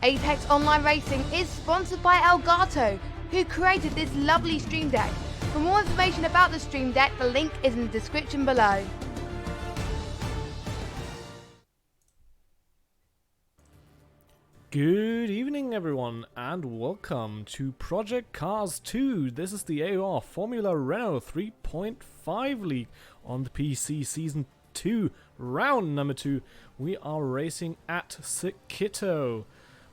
Apex Online Racing is sponsored by Elgato, who created this lovely Stream Deck. For more information about the Stream Deck, the link is in the description below. Good evening everyone and welcome to Project Cars 2. This is the AOR Formula Renault 3.5 League on the PC Season 2, round number 2. We are racing at Sakitto.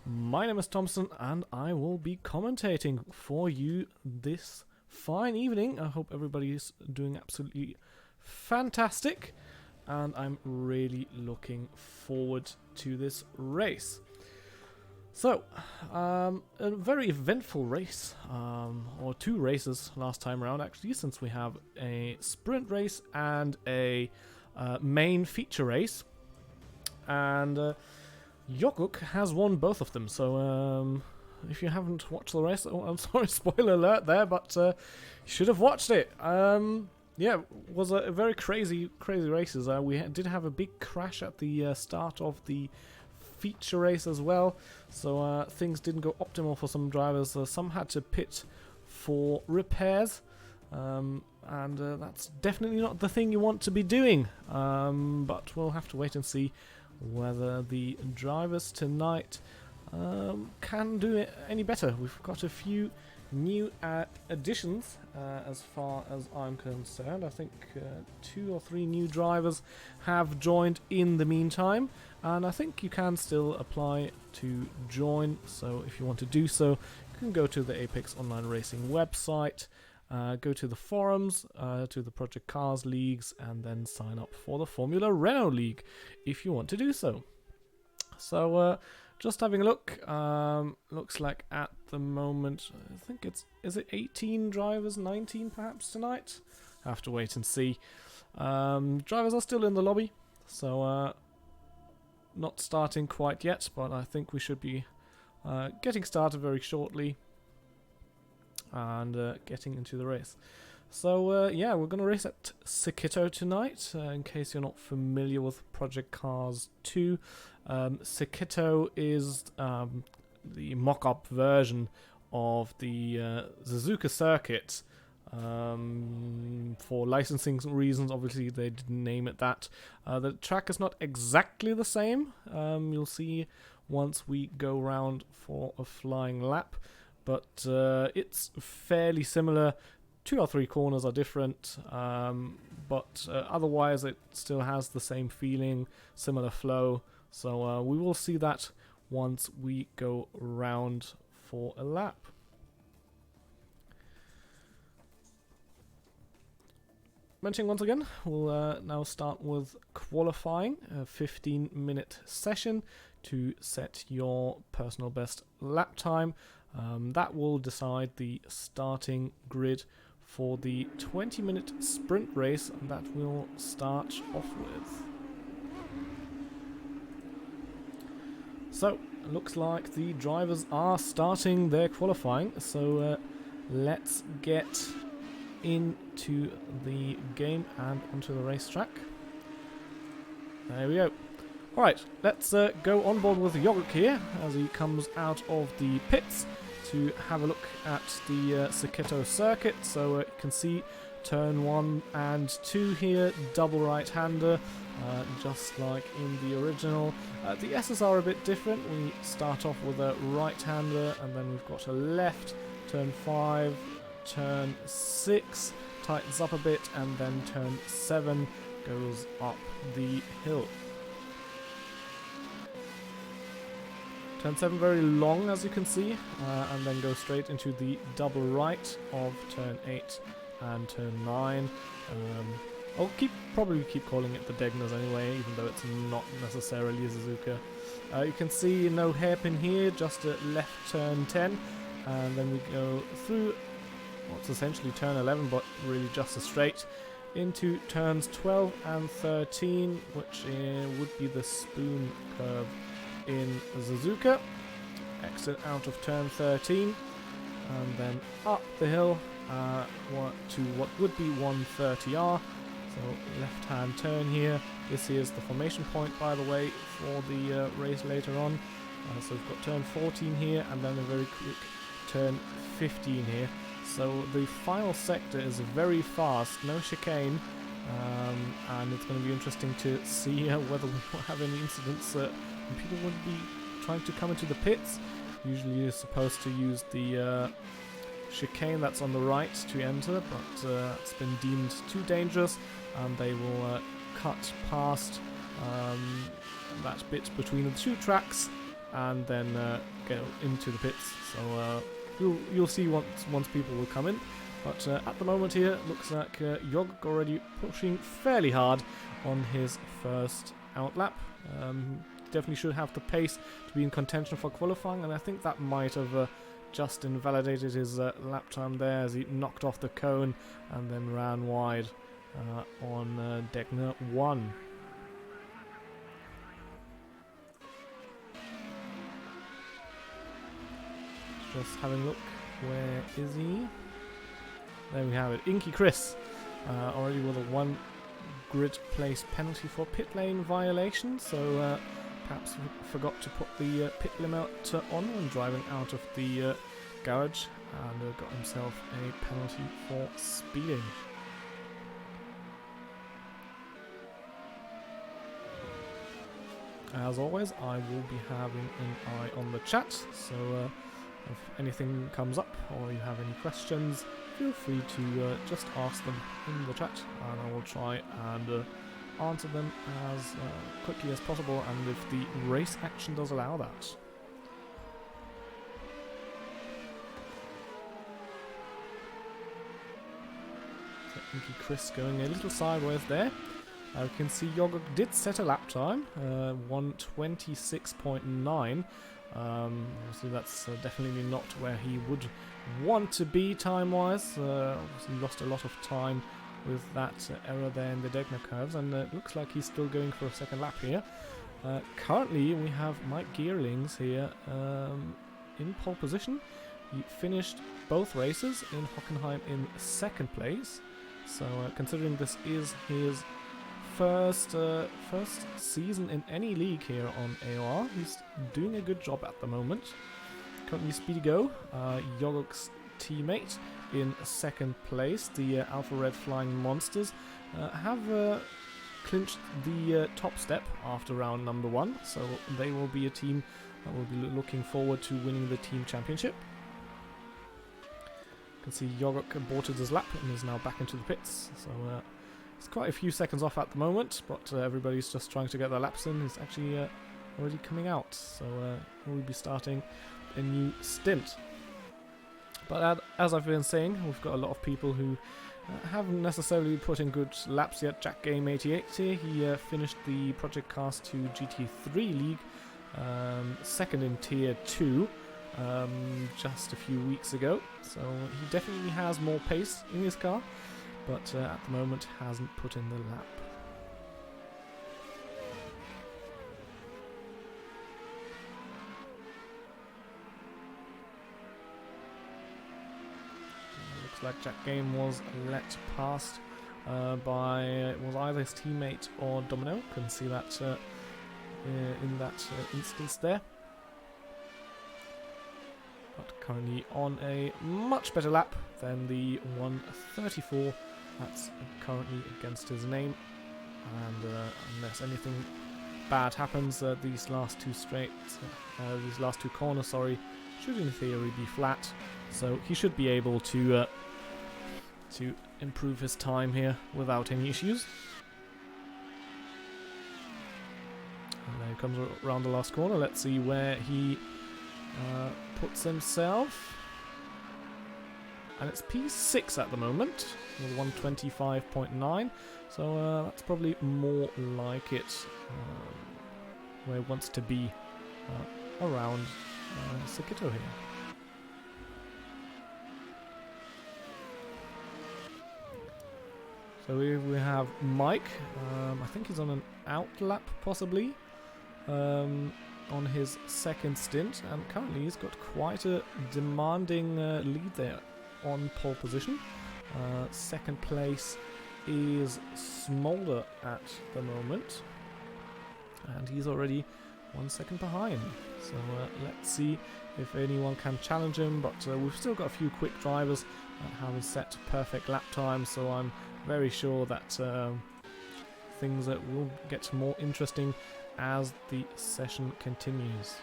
My name is Thompson and I will be commentating for you this fine evening. I hope everybody is doing absolutely fantastic and I'm really looking forward to this race. So, a very eventful race, or two races last time around actually, since we have a sprint race and a main feature race. And Joguk has won both of them, so if you haven't watched the race, oh, I'm sorry, spoiler alert there, but you should have watched it. Yeah, it was a very crazy races. We did have a big crash at the start of the feature race as well, so things didn't go optimal for some drivers. Some had to pit for repairs, and that's definitely not the thing you want to be doing, but we'll have to wait and see whether the drivers tonight can do it any better. We've got a few new additions as far as I'm concerned. I think 2 or 3 new drivers have joined in the meantime, and I think you can still apply to join, so if you want to do so, you can go to the Apex Online Racing website, go to the forums, to the Project Cars Leagues, and then sign up for the Formula Renault League if you want to do so. So just having a look, looks like at the moment, I think is it 18 drivers, 19 perhaps tonight? I have to wait and see. Drivers are still in the lobby, so not starting quite yet, but I think we should be getting started very shortly and getting into the race. So yeah, we're going to race at Sakitto tonight, in case you're not familiar with Project Cars 2. Sakitto is the mock-up version of the Suzuka circuit. For licensing reasons, obviously they didn't name it that. The track is not exactly the same, you'll see once we go round for a flying lap, but it's fairly similar. 2 or 3 corners are different, but otherwise it still has the same feeling, similar flow, so we will see that once we go round for a lap. Mentioning once again, we'll now start with qualifying, a 15-minute session to set your personal best lap time. That will decide the starting grid for the 20-minute sprint race that we'll start off with. So, it looks like the drivers are starting their qualifying, so let's get into the game and onto the racetrack. There we go. Alright, let's go on board with Joguk here as he comes out of the pits to have a look at the Sakitto circuit. So you can see turn 1 and 2 here, double right-hander, just like in the original. The S's are a bit different. We start off with a right-hander and then we've got a left, turn 5, turn 6 tightens up a bit, and then turn 7 goes up the hill. Turn 7 very long, as you can see, and then go straight into the double right of turn 8 and turn 9. I'll probably keep calling it the Degners anyway, even though it's not necessarily a Suzuka. You can see no hairpin here, just a left turn 10, and then we go through what's essentially turn 11, but really just a straight, into turns 12 and 13, which would be the spoon curve in Suzuka. Exit out of turn 13, and then up the hill to what would be 130R. So left hand turn here. This is the formation point, by the way, for the race later on. So we've got turn 14 here, and then a very quick turn 15 here. So the final sector is very fast, no chicane, and it's going to be interesting to see whether we will have any incidents when people would be trying to come into the pits. Usually you're supposed to use the chicane that's on the right to enter, but it's been deemed too dangerous, and they will cut past that bit between the two tracks and then go into the pits. So you'll see once people will come in. But at the moment here, looks like Yogg already pushing fairly hard on his first outlap. Definitely should have the pace to be in contention for qualifying, and I think that might have just invalidated his lap time there as he knocked off the cone and then ran wide on Degner 1. Just having a look, where is he? There we have it, Inky Chris, already with a 1 grid place penalty for pit lane violation, so perhaps forgot to put the pit limit on when driving out of the garage, and got himself a penalty for speeding. As always, I will be having an eye on the chat, so if anything comes up or you have any questions, feel free to just ask them in the chat, and I will try and answer them as quickly as possible, and if the race action does allow that. So Inky Chris going a little sideways there. You can see Yogg did set a lap time, 1:26.9. Obviously that's definitely not where he would want to be time-wise. Obviously lost a lot of time with that error there in the Degner curves, and it looks like he's still going for a second lap here. Currently we have Mike Geerlings here in pole position. He finished both races in Hockenheim in second place, so considering this is his first season in any league here on AOR, he's doing a good job at the moment. Currently Speedy Go, Yogg's teammate, in second place. The Alpha Red Flying Monsters have clinched the top step after round number 1, so they will be a team that will be looking forward to winning the team championship. You can see Yogg aborted his lap and is now back into the pits, so it's quite a few seconds off at the moment, but everybody's just trying to get their laps in. He's actually already coming out, so we'll be starting a new stint. But as I've been saying, we've got a lot of people who haven't necessarily put in good laps yet. Jack Game 88 here, he finished the Project Cars 2 GT3 League, second in Tier 2, just a few weeks ago. So he definitely has more pace in his car, but at the moment hasn't put in the lap. Looks like Jack Game was let past by was either his teammate or Domino. Couldn't see that in that instance there. But currently on a much better lap than the 1:34 that's currently against his name. And unless anything bad happens, these last two corners, should in theory be flat. So he should be able to improve his time here without any issues. And there he comes around the last corner. Let's see where he puts himself. And it's P6 at the moment with 1:25.9. So that's probably more like it where he wants to be around Sakitto here. So we have Mike, I think he's on an outlap possibly, on his second stint, and currently he's got quite a demanding lead there on pole position. Second place is Smolder at the moment, and he's already 1 second behind. So let's see if anyone can challenge him, but we've still got a few quick drivers that have set perfect lap time, so I'm very sure that things will get more interesting as the session continues.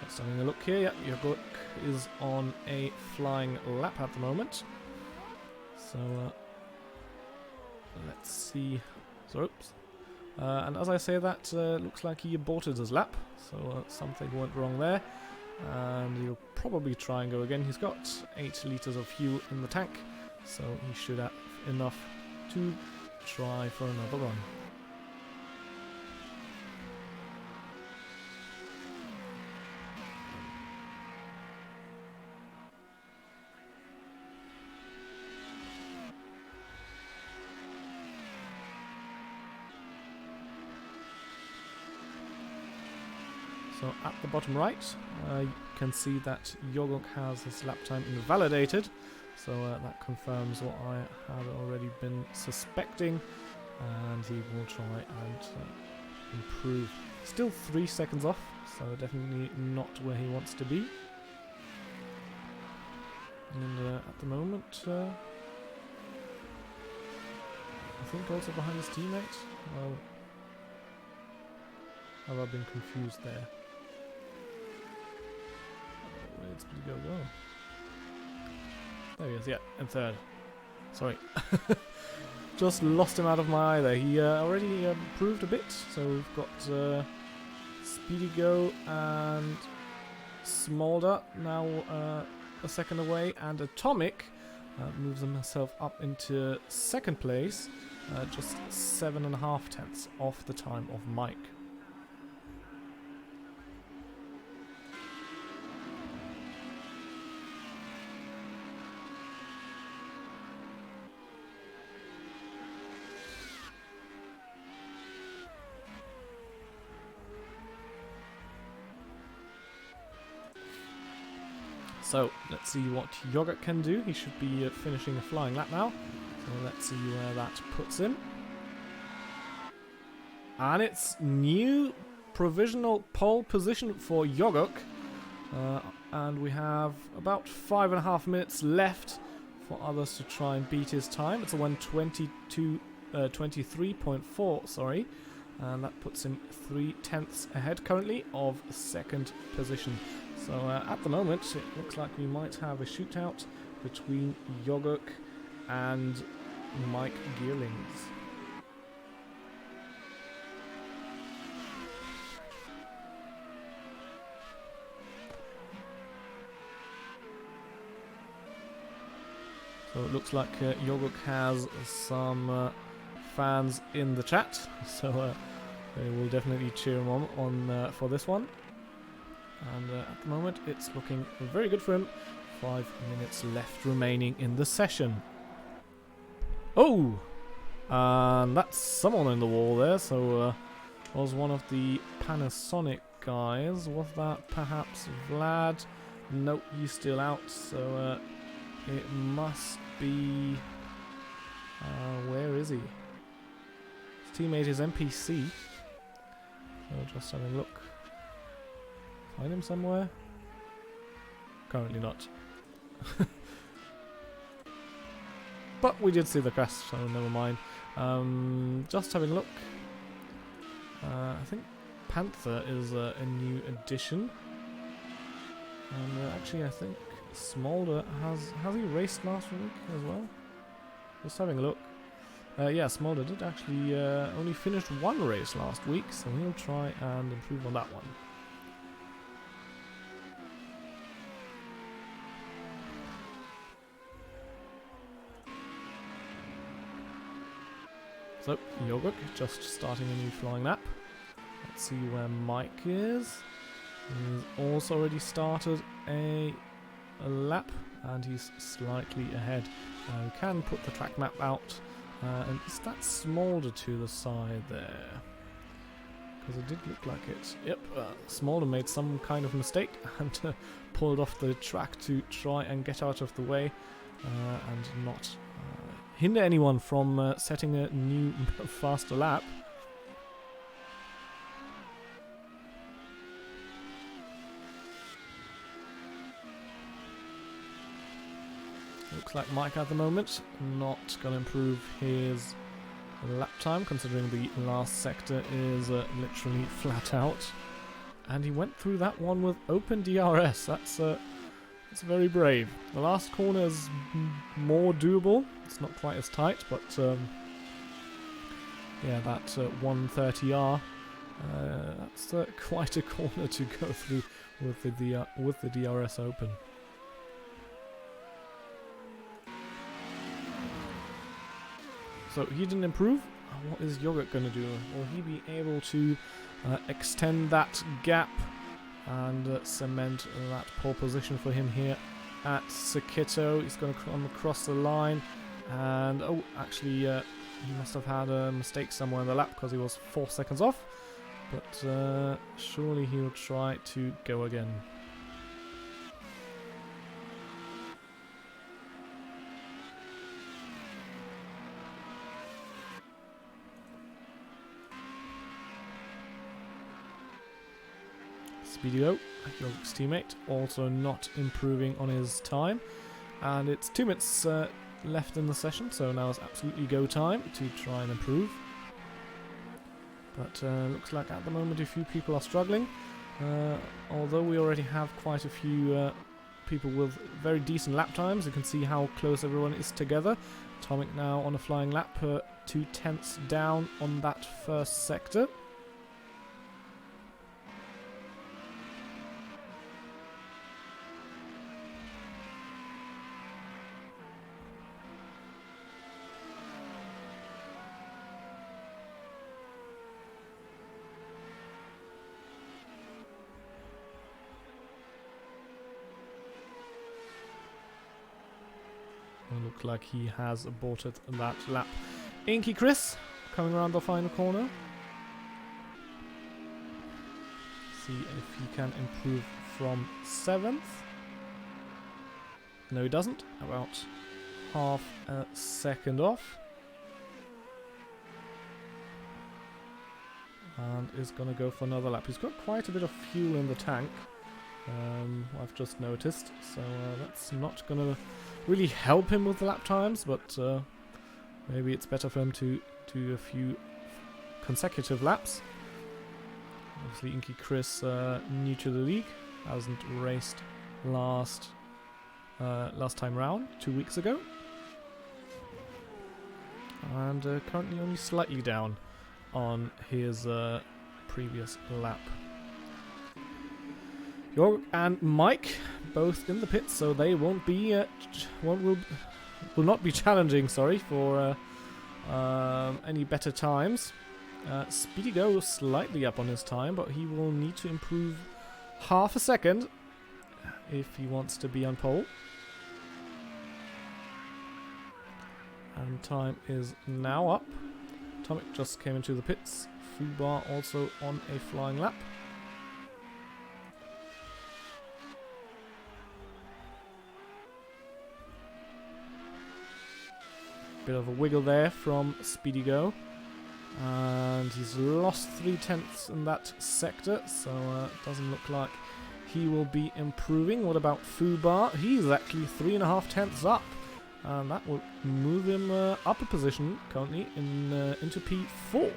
Just having a look here, yep, Yogurt is on a flying lap at the moment. So let's see. So, oops. And as I say that, looks like he aborted his lap, so something went wrong there. And he'll probably try and go again. He's got 8 litres of fuel in the tank, so he should have enough to try for another run. So at the bottom right, you can see that Yogok has his lap time invalidated. So that confirms what I had already been suspecting. And he will try and improve. Still 3 seconds off, so definitely not where he wants to be. And at the moment, I think also behind his teammate. Well, have I been confused there? Where did he go? There he is, yeah, in third. Sorry. Just lost him out of my eye there. He already improved a bit, so we've got Speedy Go and Smolder now a second away, and Atomic moves himself up into second place, just 7.5 tenths off the time of Mike. So let's see what Yogurt can do. He should be finishing a flying lap now. So let's see where that puts him. And it's new provisional pole position for Yogurt. And we have about 5.5 minutes left for others to try and beat his time. It's a 1:23.4, sorry. And that puts him 3 tenths ahead currently of second position. So at the moment, it looks like we might have a shootout between Yogurt and Mike Gearlings. So it looks like Yogurt has some fans in the chat, so they will definitely cheer him on for this one. And at the moment, it's looking very good for him. 5 minutes left remaining in the session. Oh! And that's someone in the wall there, so was one of the Panasonic guys. Was that perhaps Vlad? Nope, he's still out, so it must be... where is he? His teammate is NPC. So just having a look. Find him somewhere? Currently not. But we did see the crash, so never mind. Just having a look. I think Panther is a new addition. And actually I think Smolder has he raced last week as well? Just having a look. Yeah, Smolder did actually only finish 1 race last week, so he'll try and improve on that one. So, Yogurt just starting a new flying lap. Let's see where Mike is. He's also already started a lap, and he's slightly ahead. We can put the track map out, and is that Smolder to the side there? Because it did look like it. Yep, Smolder made some kind of mistake and pulled off the track to try and get out of the way and not hinder anyone from setting a new faster lap. Looks like Mike at the moment not going to improve his lap time, considering the last sector is literally flat out. And he went through that one with open DRS. That's very brave. The last corner is more doable. It's not quite as tight, but yeah, that 130R. That's quite a corner to go through with the DRS open. So he didn't improve. What is Yogurt going to do? Will he be able to extend that gap and cement that pole position for him here at Sakitto? He's going to come across the line, and oh, actually he must have had a mistake somewhere in the lap because he was 4 seconds off, but surely he'll try to go again. Speedio, Yogurt's teammate, also not improving on his time, and it's 2 minutes left in the session, so now is absolutely go time to try and improve. But looks like at the moment a few people are struggling, although we already have quite a few people with very decent lap times. You can see how close everyone is together. Atomic now on a flying lap, 2 tenths down on that first sector. Look like he has aborted that lap. Inky Chris coming around the final corner. See if he can improve from 7th. No, he doesn't. About half a second off. And is going to go for another lap. He's got quite a bit of fuel in the tank. I've just noticed. So that's not going to really help him with the lap times, but maybe it's better for him to do a few consecutive laps. Obviously Inky Chris, new to the league, hasn't raced last time round, 2 weeks ago, and currently only slightly down on his previous lap. Jorg and Mike both in the pits, so they won't be will not be challenging. Sorry for any better times. Speedy Go slightly up on his time, but he will need to improve half a second if he wants to be on pole. And time is now up. Atomic just came into the pits. Fubar also on a flying lap. Bit of a wiggle there from Speedy Go, and he's lost 3/10 in that sector, so it doesn't look like he will be improving. What about Fubar? He's actually 3.5 up, and that will move him up a position currently into P4.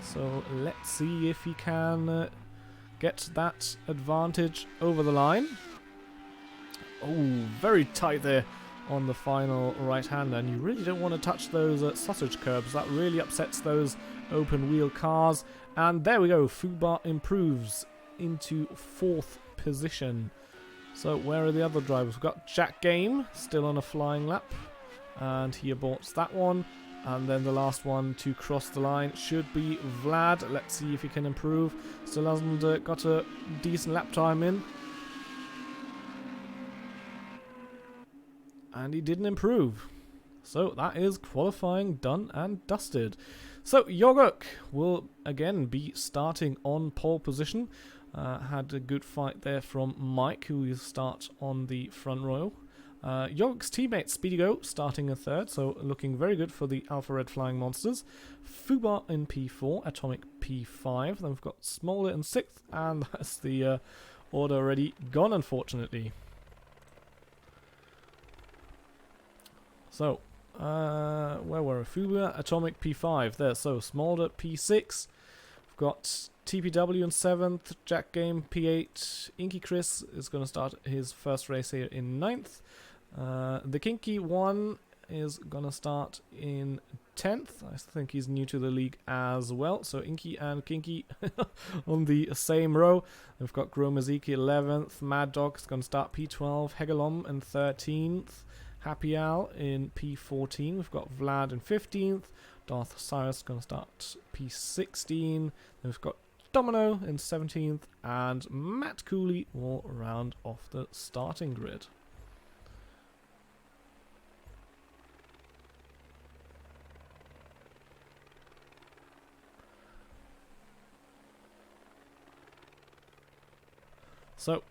So let's see if he can get that advantage over the line. Oh, very tight there on the final right-hander, and you really don't want to touch those sausage curbs. That really upsets those open-wheel cars. And there we go, Fubar improves into 4th position. So where are the other drivers? We've got Jack Game still on a flying lap, and he aborts that one. And then the last one to cross the line should be Vlad. Let's see if he can improve. Still hasn't got a decent lap time in. And he didn't improve. So that is qualifying done and dusted. So Yogurt will again be starting on pole position. Had a good fight there from Mike, who will start on the front row. Yog's teammate Speedy Go starting in third, so looking very good for the Alpha Red Flying Monsters. Fubar in P4, Atomic P5. Then we've got Smolder in sixth, and that's the order already gone, unfortunately. So, where were we? Fubar, Atomic P5 there. So, Smolder P6. We've got TPW in 7th, Jack Game P8. Inky Chris is going to start his first race here in 9th. The Kinky one is going to start in 10th. I think he's new to the league as well. So Inky and Kinky on the same row. We've got Gromaziki 11th. Mad Dog is going to start P12. Hegelom in 13th. Happy Al in P14. We've got Vlad in 15th. Darth Cyrus is going to start P16. Then we've got Domino in 17th. And Matt Cooley will round off the starting grid. So,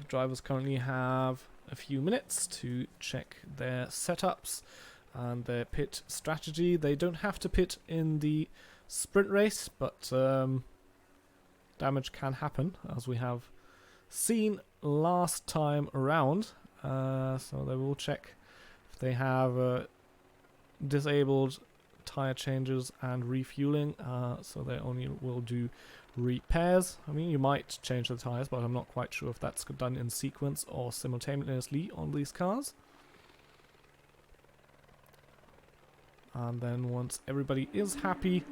drivers currently have a few minutes to check their setups and their pit strategy. They don't have to pit in the sprint race, but damage can happen, as we have seen last time around. So they will check if they have disabled tire changes and refueling, so they only will do repairs. I mean, you might change the tires, but I'm not quite sure if that's done in sequence or simultaneously on these cars. And then once everybody is happy,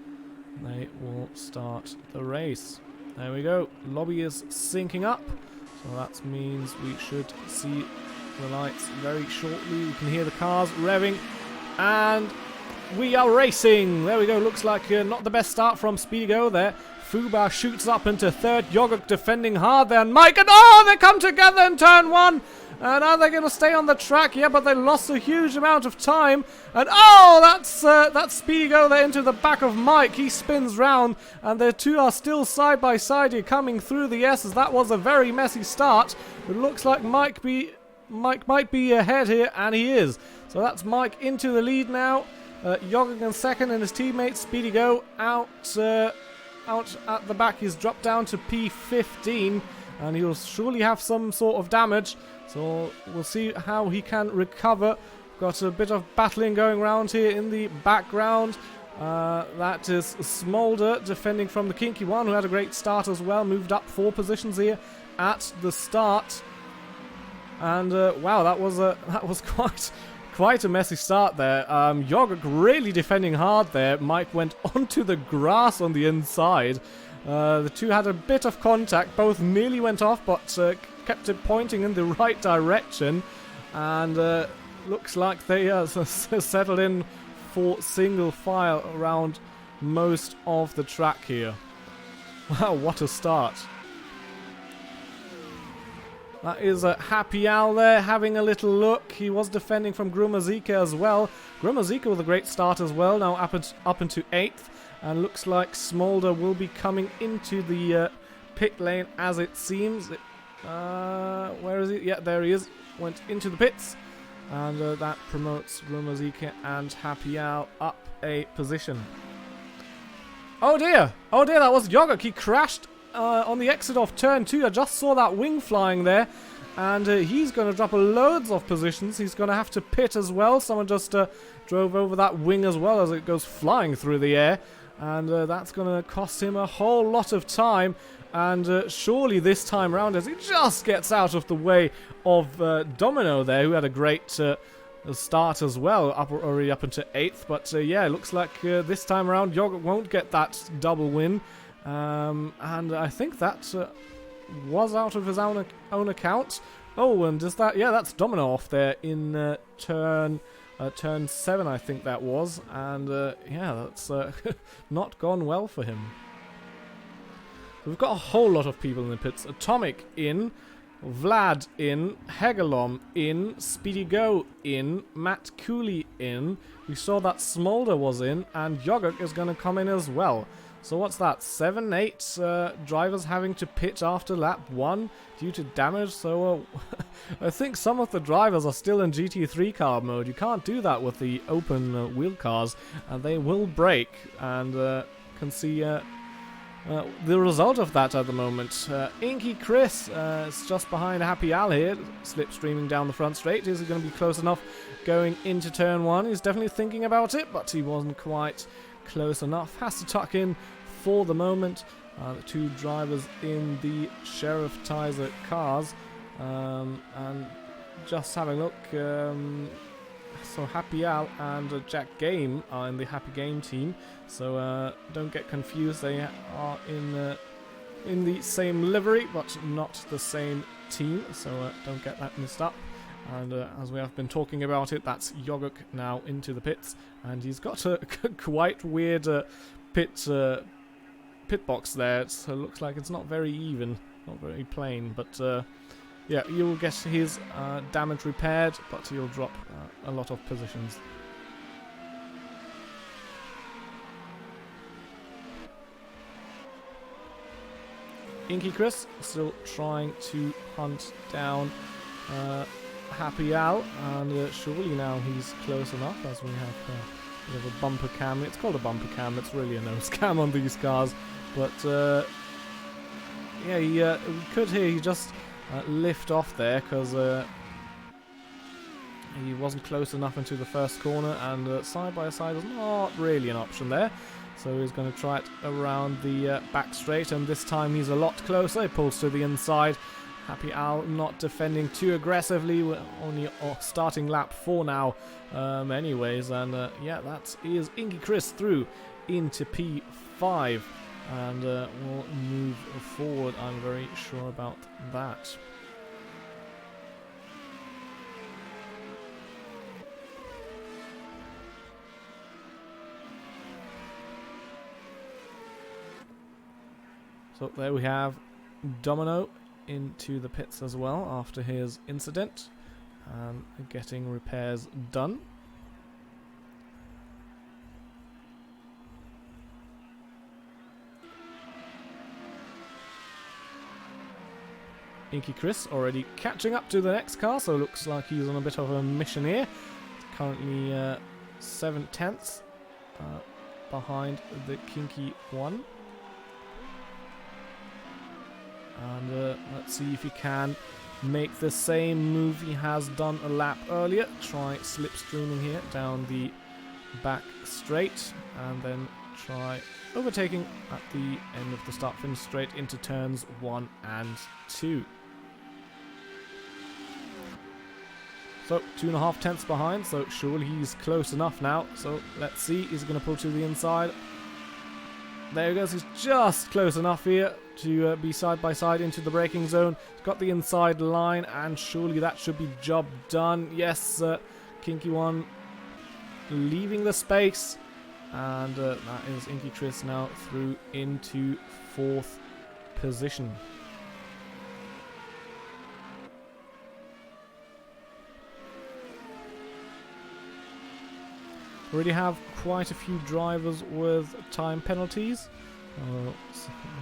they will start the race. There we go. Lobby is syncing up, so that means we should see the lights very shortly. We can hear the cars revving, and we are racing. There we go. Looks like not the best start from Speedy Go there. Fubar shoots up into third. Yogurt defending hard there. And Mike, and oh, they come together in turn one. And are they going to stay on the track? Yeah, but they lost a huge amount of time. And oh, that's Speedy Go there into the back of Mike. He spins round, and the two are still side by side here, coming through the S's. That was a very messy start. It looks like Mike might be ahead here, and he is. So that's Mike into the lead now. Yogurt in second, and his teammate Speedy Go out at the back. He's dropped down to P15, and he'll surely have some sort of damage. So we'll see how he can recover. Got a bit of battling going around here in the background. That is Smolder defending from the Kinky one, who had a great start as well. Moved up 4 positions here at the start. And wow, that was quite a messy start there. Yogurt really defending hard there. Mike went onto the grass on the inside. The two had a bit of contact. Both nearly went off, but kept it pointing in the right direction. And looks like they settled in for single file around most of the track here. Wow, what a start. That is a Happy Al there, having a little look. He was defending from Grumazika as well. Grumazika with a great start as well, now up into 8th. And looks like Smolder will be coming into the pit lane as it seems. Where is he? Yeah, there he is. Went into the pits. And that promotes Grumazika and Happy Al up a position. Oh dear! Oh dear, that was Yogurt. He crashed on the exit of turn 2. I just saw that wing flying there, and he's going to drop loads of positions. He's going to have to pit as well. Someone just drove over that wing as well as it goes flying through the air, and that's going to cost him a whole lot of time. And surely this time around, as he just gets out of the way of Domino there, who had a great start as well, already up into 8th. But yeah, it looks like this time around Yogurt won't get that double win. And I think that was out of his own account. Oh, and is that... Yeah, that's Domino off there in turn 7, I think that was. And yeah, that's not gone well for him. We've got a whole lot of people in the pits. Atomic in, Vlad in, Hegelom in, Speedy Go in, Matt Cooley in. We saw that Smolder was in, and Yogurt is going to come in as well. So what's that? 7, 8 drivers having to pit after lap 1 due to damage. So I think some of the drivers are still in GT3 car mode. You can't do that with the open wheel cars, and they will break. And can see the result of that at the moment. Inky Chris is just behind Happy Al here, slipstreaming down the front straight. Is he going to be close enough going into turn 1? He's definitely thinking about it, but he wasn't quite close enough. Has to tuck in for the moment. The two drivers in the Sheriff Tizer cars, and just having a look, so Happy Al and Jack Game are in the Happy Game team, so don't get confused, they are in the same livery but not the same team, so don't get that mixed up. And as we have been talking about it, that's Yoguk now into the pits, and he's got a quite weird pit box there. It looks like it's not very even, not very plain, but yeah, you'll get his damage repaired, but he'll drop a lot of positions. Inky Chris still trying to hunt down Happy Al, and surely now he's close enough, as we have a bumper cam. It's called a bumper cam, it's really a nose cam on these cars, but yeah, we could hear he just lift off there because he wasn't close enough into the first corner, and side by side is not really an option there. So he's going to try it around the back straight, and this time he's a lot closer. He pulls to the inside. Happy Al not defending too aggressively. We're only starting lap 4 now anyways, and yeah, that is Inky Chris through into P5, and we'll move forward. I'm very sure about that. So there we have Domino into the pits as well after his incident and getting repairs done. Inky Chris already catching up to the next car, so looks like he's on a bit of a mission here. Currently 7/10 behind the Kinky one. And let's see if he can make the same move he has done a lap earlier. Try slipstreaming here down the back straight, and then try overtaking at the end of the start-finish straight into turns 1 and 2. So 2.5 tenths behind, so surely he's close enough now. So let's see, he's going to pull to the inside. There he goes, he's just close enough here to be side by side into the braking zone. He's got the inside line, and surely that should be job done. Yes, Kinky one leaving the space, and that is Inky Chris now through into 4th position. Already have quite a few drivers with time penalties,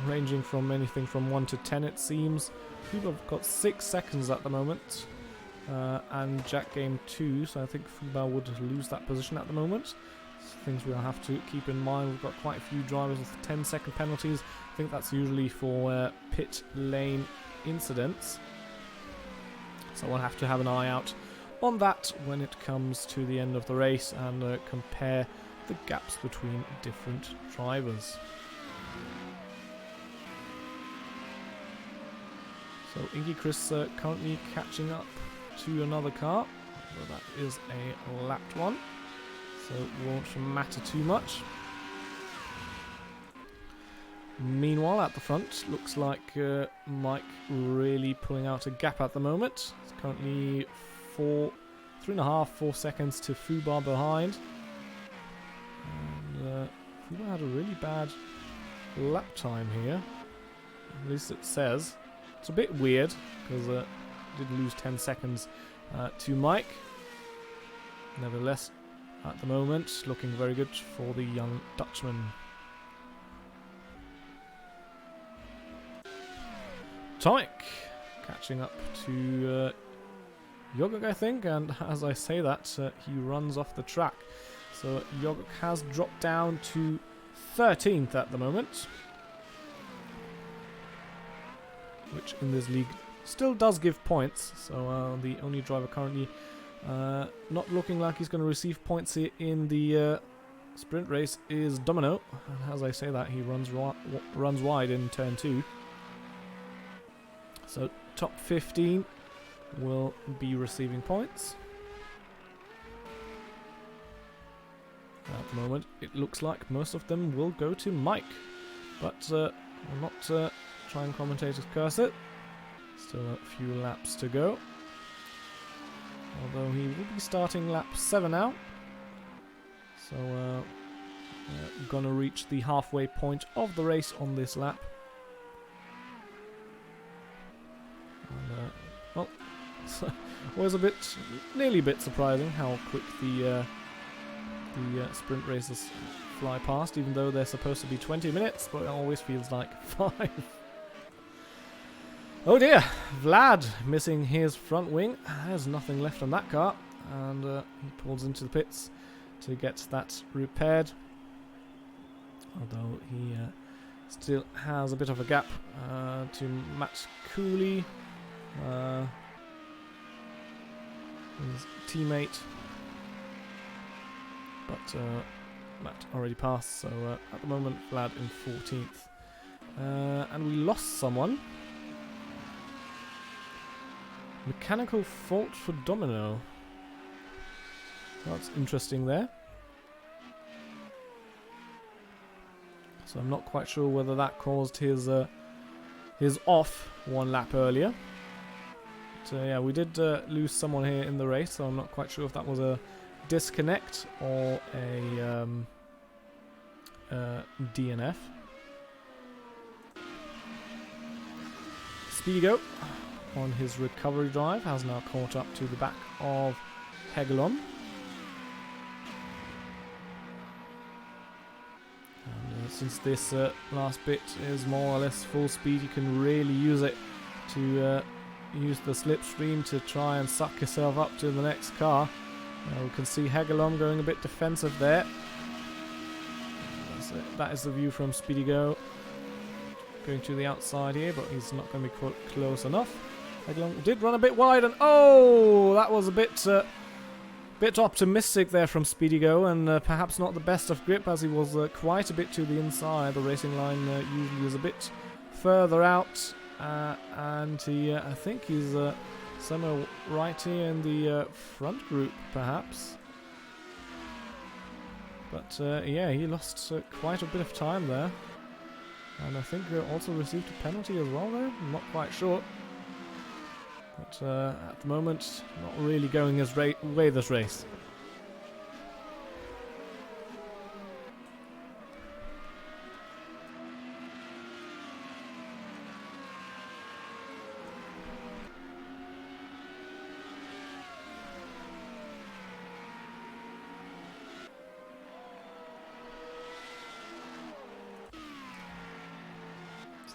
ranging from anything from 1 to 10 it seems. People have got 6 seconds at the moment, and Jack Game 2, so I think Fuba would lose that position at the moment. Things we'll have to keep in mind. We've got quite a few drivers with 10-second penalties. I think that's usually for pit lane incidents, so we'll have to have an eye out on that when it comes to the end of the race, and compare the gaps between different drivers. So Inky Chris currently catching up to another car, well, that is a lapped one, so it won't matter too much. Meanwhile, at the front, looks like Mike really pulling out a gap at the moment. It's currently 3.5-4 seconds to Fubar behind, and Fubar had a really bad lap time here, at least it says. It's a bit weird because did lose 10 seconds to Mike. Nevertheless, at the moment looking very good for the young Dutchman. Atomic catching up to Yogok, I think, and as I say that, he runs off the track. So Yogok has dropped down to 13th at the moment, which in this league still does give points. So the only driver currently not looking like he's going to receive points here in the sprint race is Domino. And as I say that, he runs wide in turn 2. So top 15 will be receiving points. At the moment, it looks like most of them will go to Mike, but I'll not try and commentate his cursor. Still a few laps to go. Although he will be starting lap 7 now. So gonna reach the halfway point of the race on this lap. And, well, was nearly a bit surprising how quick the sprint races fly past, even though they're supposed to be 20 minutes, but it always feels like 5. Oh dear, Vlad missing his front wing. There's nothing left on that car, and he pulls into the pits to get that repaired. Although he still has a bit of a gap to Matt Cooley, his teammate. But Matt already passed, so at the moment Vlad in 14th. And we lost someone. Mechanical fault for Domino. That's interesting there. So I'm not quite sure whether that caused his off 1 lap earlier. But yeah, we did lose someone here in the race, so I'm not quite sure if that was a disconnect or a DNF. Speedy Go on his recovery drive has now caught up to the back of Hegelon. And since this last bit is more or less full speed, you can really use it to use the slipstream to try and suck yourself up to the next car. We can see Hegelon going a bit defensive there. That is the view from Speedy Go. Going to the outside here, but he's not going to be close enough. Hegelon did run a bit wide, and oh, that was a bit optimistic there from Speedy Go, and perhaps not the best of grip, as he was quite a bit to the inside. The racing line usually is a bit further out, and he, I think he's somewhere right here in the front group, perhaps. But yeah, he lost quite a bit of time there. And I think also received a penalty as well there. I'm not quite sure. But at the moment, not really going his way this race.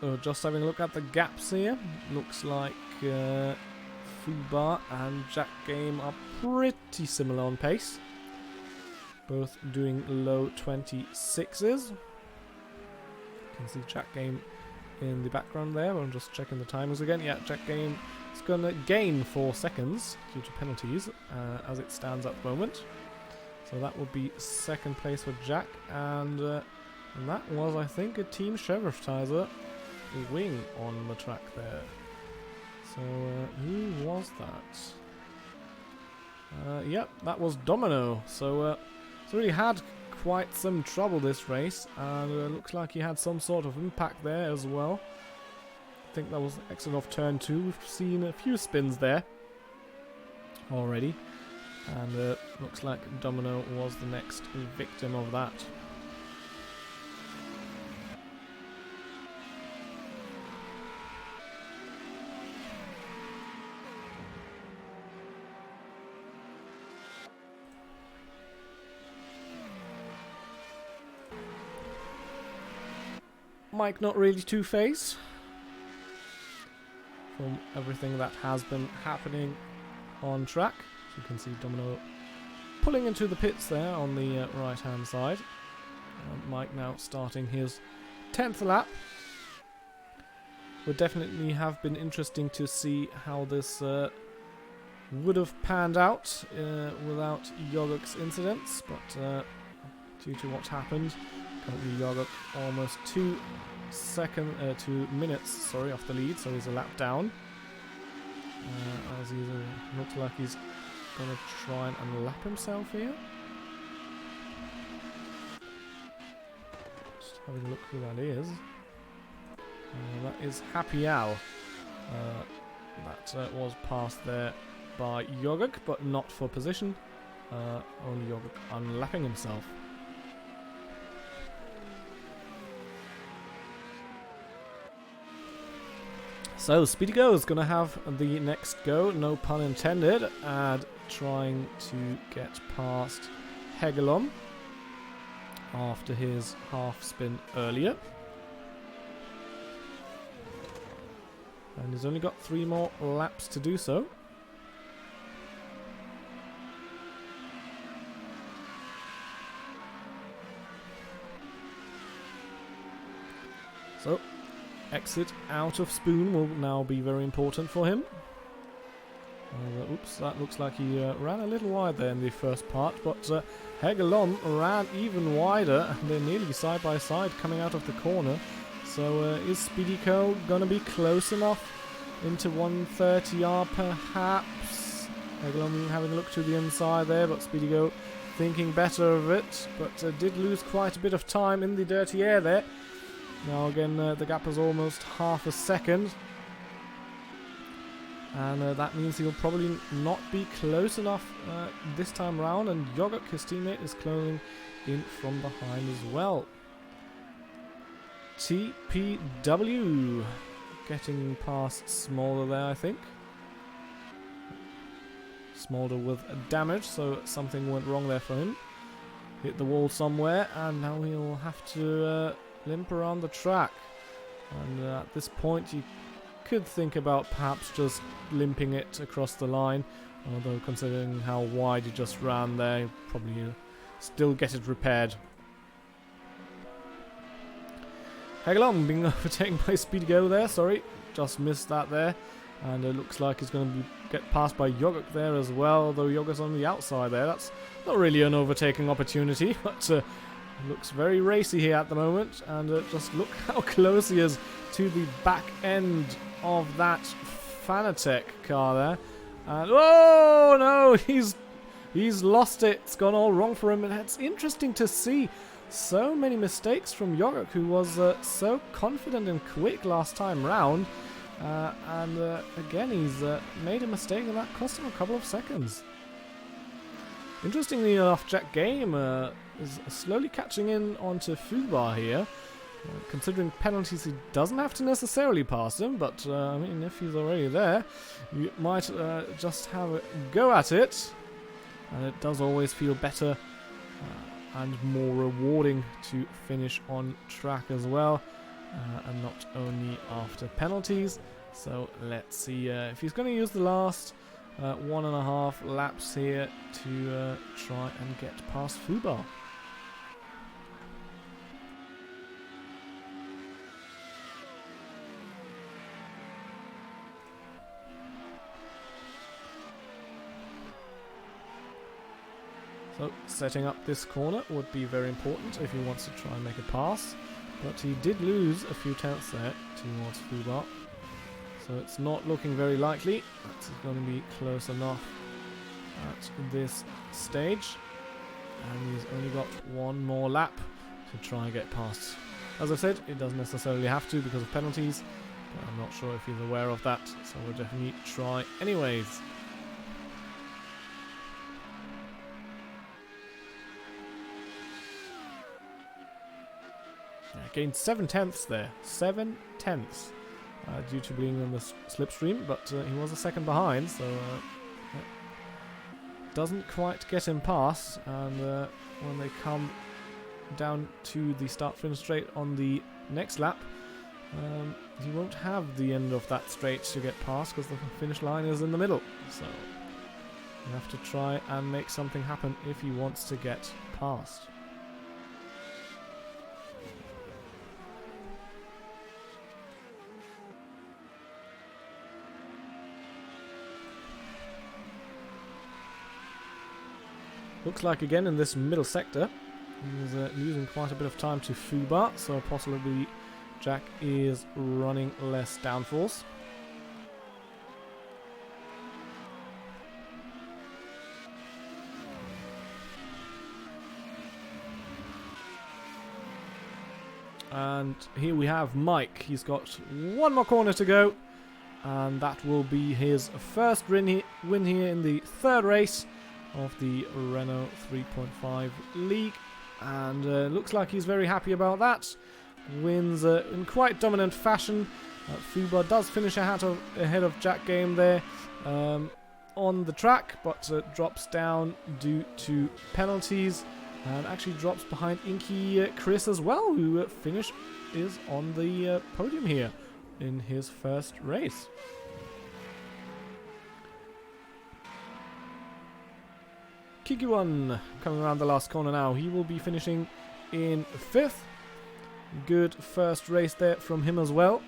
So just having a look at the gaps here, looks like Fubar and Jack Game are pretty similar on pace. Both doing low 26s. You can see Jack Game in the background there. I'm just checking the timers again. Yeah, Jack Game is going to gain 4 seconds due to penalties as it stands at the moment. So that will be second place for Jack. And that was, I think, a Team Sheriff-tizer wing on the track there. So who was that? Yep, that was Domino. So so he had quite some trouble this race, and looks like he had some sort of impact there as well. I think that was exit off turn 2. We've seen a few spins there already, and looks like Domino was the next victim of that. Mike not really two-faced. from everything that has been happening on track. As you can see, Domino pulling into the pits there on the right hand side. Mike now starting his 10th lap. Would definitely have been interesting to see how this would have panned out without Yogok's incidents, but due to what happened, currently Yogok almost 2 minutes off the lead, so he's a lap down. As he looks like he's going to try and unlap himself here. Just having a look who that is. That is Happy Al. That was passed there by Yogok, but not for position. Only Yogok unlapping himself. So Speedy Go is going to have the next go, no pun intended, and trying to get past Hegelon after his half spin earlier. And he's only got 3 more laps to do so. So, exit out of Spoon will now be very important for him. Oops, that looks like he ran a little wide there in the first part, but Hegelon ran even wider, and they're nearly side by side coming out of the corner. So is Speedy Co going to be close enough into 130R perhaps? Hegelon having a look to the inside there, but Speedy Co thinking better of it, but did lose quite a bit of time in the dirty air there. Now again, the gap is almost half a second. And that means he'll probably not be close enough this time round. And Yogok, his teammate, is closing in from behind as well. TPW getting past Smolder there, I think. Smolder with damage, so something went wrong there for him. Hit the wall somewhere, and now he'll have to limp around the track. And at this point you could think about perhaps just limping it across the line, although considering how wide you just ran there, you'll probably still get it repaired. Hegelon being overtaken by Speedy Go there, sorry, just missed that there. And it looks like he's going to get passed by Yogok there as well, though Yogok's on the outside there. That's not really an overtaking opportunity, but looks very racy here at the moment. And just look how close he is to the back end of that Fanatec car there. And oh no, he's lost it. It's gone all wrong for him, and it's interesting to see so many mistakes from Yogok, who was so confident and quick last time round. And again, he's made a mistake, and that cost him a couple of seconds. Interestingly enough, Jack Game is slowly catching in onto Fubar here. Considering penalties, he doesn't have to necessarily pass him, but I mean, if he's already there, you might just have a go at it. And it does always feel better and more rewarding to finish on track as well. And not only after penalties. So let's see if he's going to use the last 1.5 laps here to try and get past Fubar. So setting up this corner would be very important if he wants to try and make a pass. But he did lose a few tenths there towards Fubar. So it's not looking very likely. That's going to be close enough at this stage. And he's only got 1 more lap to try and get past. As I said, it doesn't necessarily have to because of penalties. But I'm not sure if he's aware of that. So we'll definitely try anyways. Gained 7 tenths there. 7 tenths. Due to being on the slipstream, but he was a second behind, so doesn't quite get him past. And when they come down to the start-finish straight on the next lap, he won't have the end of that straight to get past because the finish line is in the middle. So you have to try and make something happen if he wants to get past. Looks like again in this middle sector he's losing quite a bit of time to Fuba, so possibly Jack is running less downforce. And here we have Mike. He's got one more corner to go, and that will be his first win here in the third race of the Renault 3.5 League, and looks like he's very happy about that. Wins in quite dominant fashion. Fuba does finish ahead of Jack Game there on the track, but drops down due to penalties. And actually drops behind Inky Chris as well, who is on the podium here in his first race. Kiki1 coming around the last corner now. He will be finishing in 5th. Good first race there from him as well.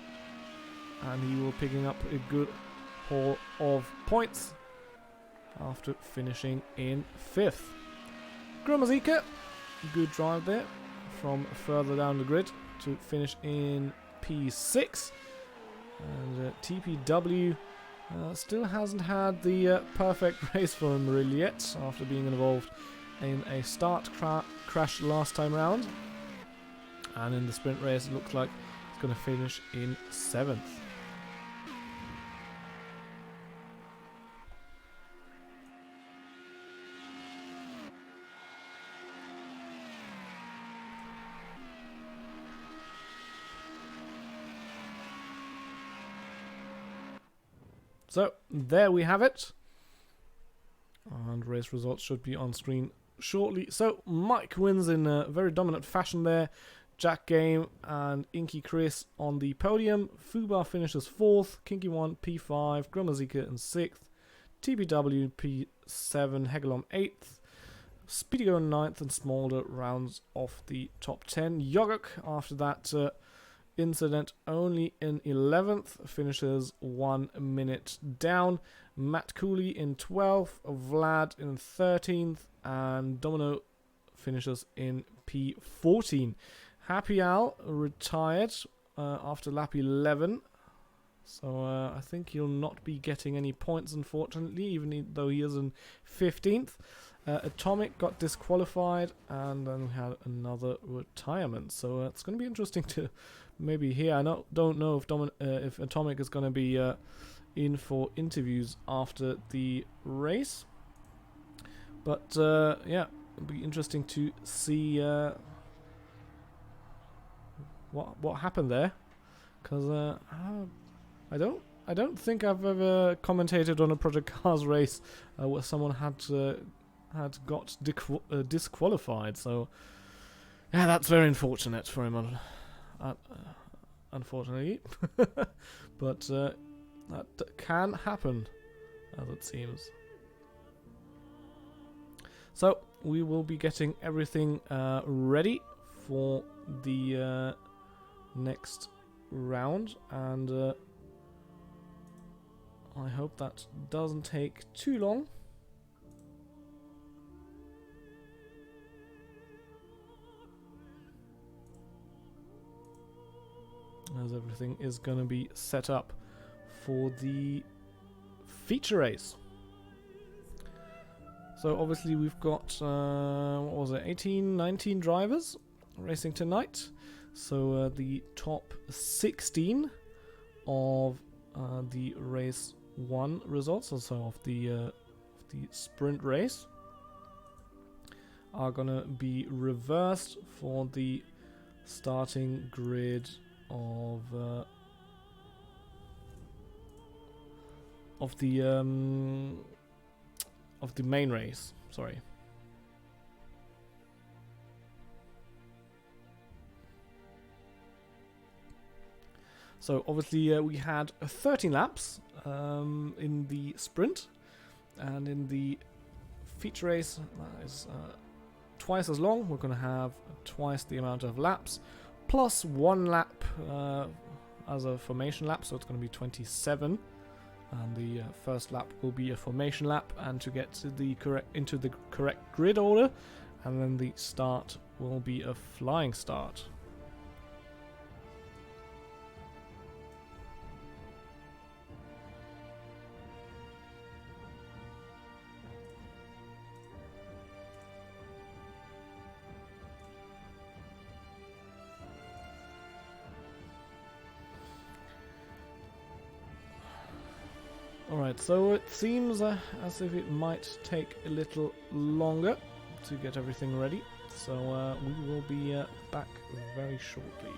And he will picking up a good haul of points after finishing in 5th. Gromazika, good drive there from further down the grid to finish in P6. And TPW still hasn't had the perfect race for him really yet, after being involved in a start crash last time round. And in the sprint race it looks like he's going to finish in 7th. So, there we have it. And race results should be on screen shortly. So, Mike wins in a very dominant fashion there. Jack Game and Inky Chris on the podium. Fuba finishes 4th. Kinky1 P5. Gromazika in 6th. TBW P7. Hegelom 8th. Speedigo in 9th. And Smolder rounds off the top 10. Yogok, after that incident, only in 11th, finishes 1 minute down. Matt Cooley in 12th, Vlad in 13th, and Domino finishes in P14. Happy Al retired after lap 11, so I think he'll not be getting any points, unfortunately, even though he is in 15th. Atomic got disqualified, and then we had another retirement, so it's going to be interesting to maybe hear. I don't know if Atomic is going to be in for interviews after the race, but yeah, it'll be interesting to see what happened there, because I don't think I've ever commentated on a Project Cars race where someone had got disqualified. So yeah, that's very unfortunate for him. Unfortunately, but that can happen, as it seems. So we will be getting everything ready for the next round, and I hope that doesn't take too long. As everything is going to be set up for the feature race. So obviously we've got, what was it, 18, 19 drivers racing tonight. So the top 16 of the race 1 results, also of the sprint race, are going to be reversed for the starting grid of the main race. Sorry. So obviously we had 13 laps in the sprint, and in the feature race that is twice as long. We're going to have twice the amount of laps, plus 1 lap as a formation lap, so it's going to be 27. And the first lap will be a formation lap, and to get to the into the correct grid order, and then the start will be a flying start. Alright, so it seems as if it might take a little longer to get everything ready, so we will be back very shortly.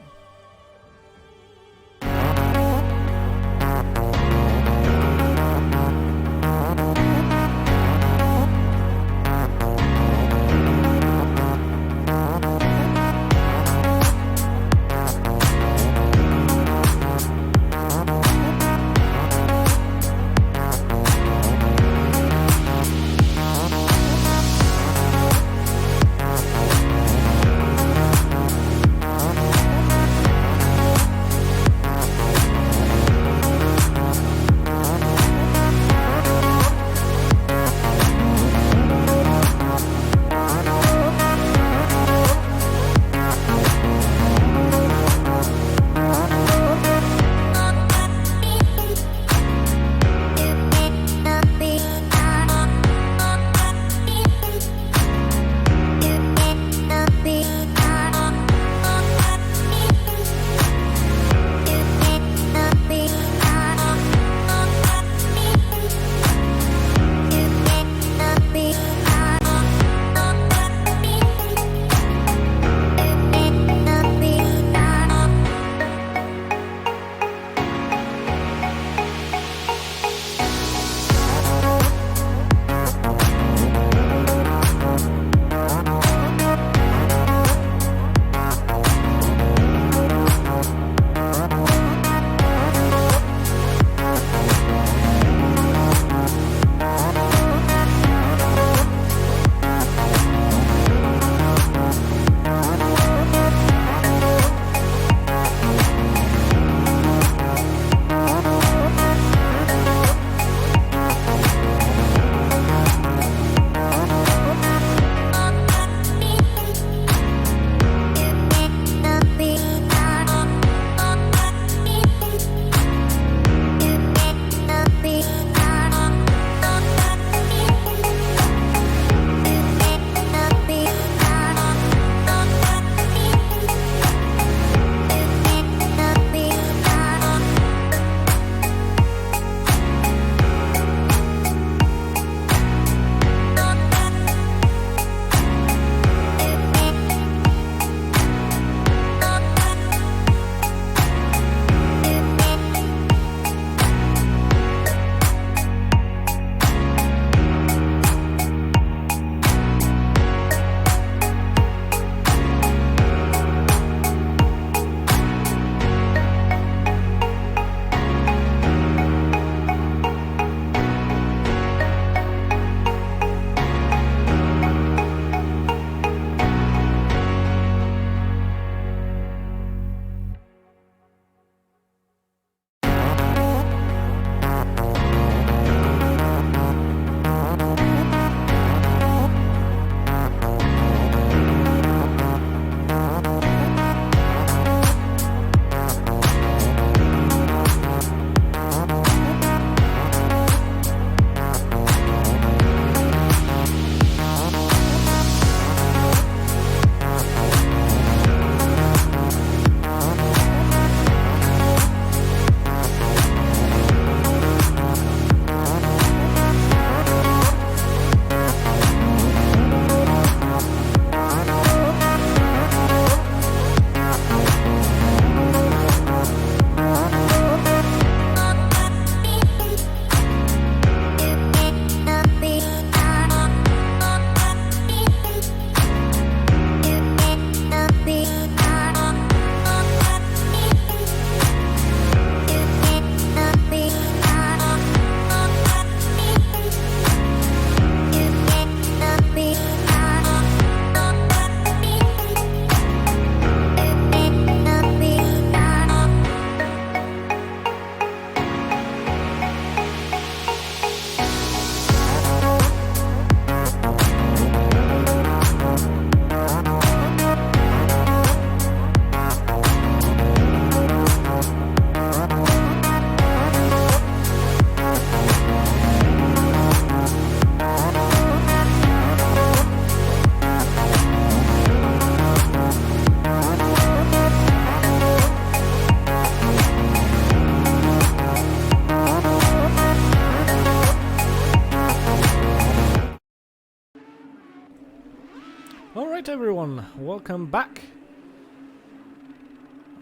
everyone, welcome back.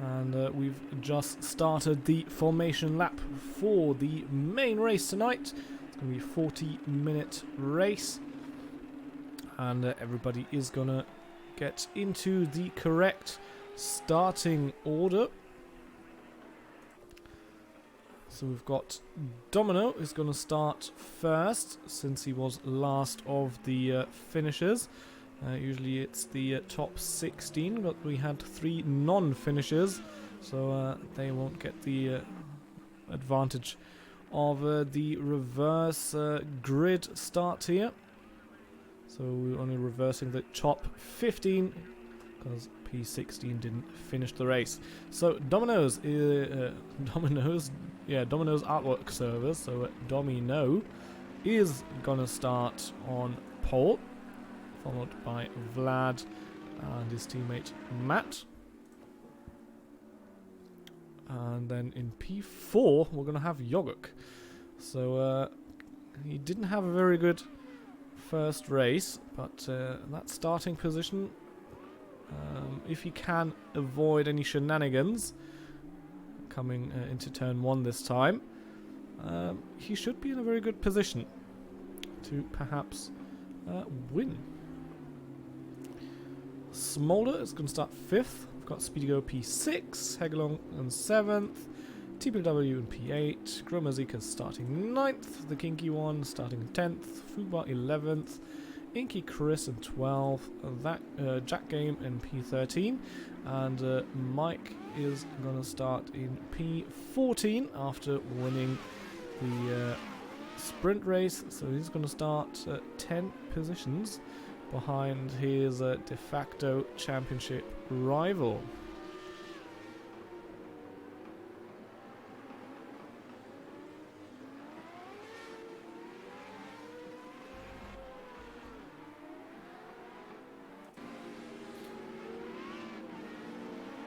And we've just started the formation lap for the main race tonight. It's going to be a 40-minute race. And everybody is going to get into the correct starting order. So we've got Domino is going to start first, since he was last of the finishers. Usually it's the top 16, but we had 3 non-finishers, so they won't get the advantage of the reverse grid start here. So we're only reversing the top 15, because P16 didn't finish the race. So Domino's artwork server, so Domino is gonna start on pole, followed by Vlad and his teammate Matt. And then in P4 we're gonna have Yoguk. So he didn't have a very good first race, but that starting position, if he can avoid any shenanigans coming into turn 1 this time, he should be in a very good position to perhaps win. Smolder is going to start 5th. We've got Speedigo P6, Hegelong in 7th, TPW in P8, Gromazika starting 9th, the Kinky one starting 10th, Fubar 11th, Inky Chris in 12th, Jack Game in P13, and Mike is going to start in P14 after winning the sprint race, so he's going to start 10 positions behind his de facto championship rival.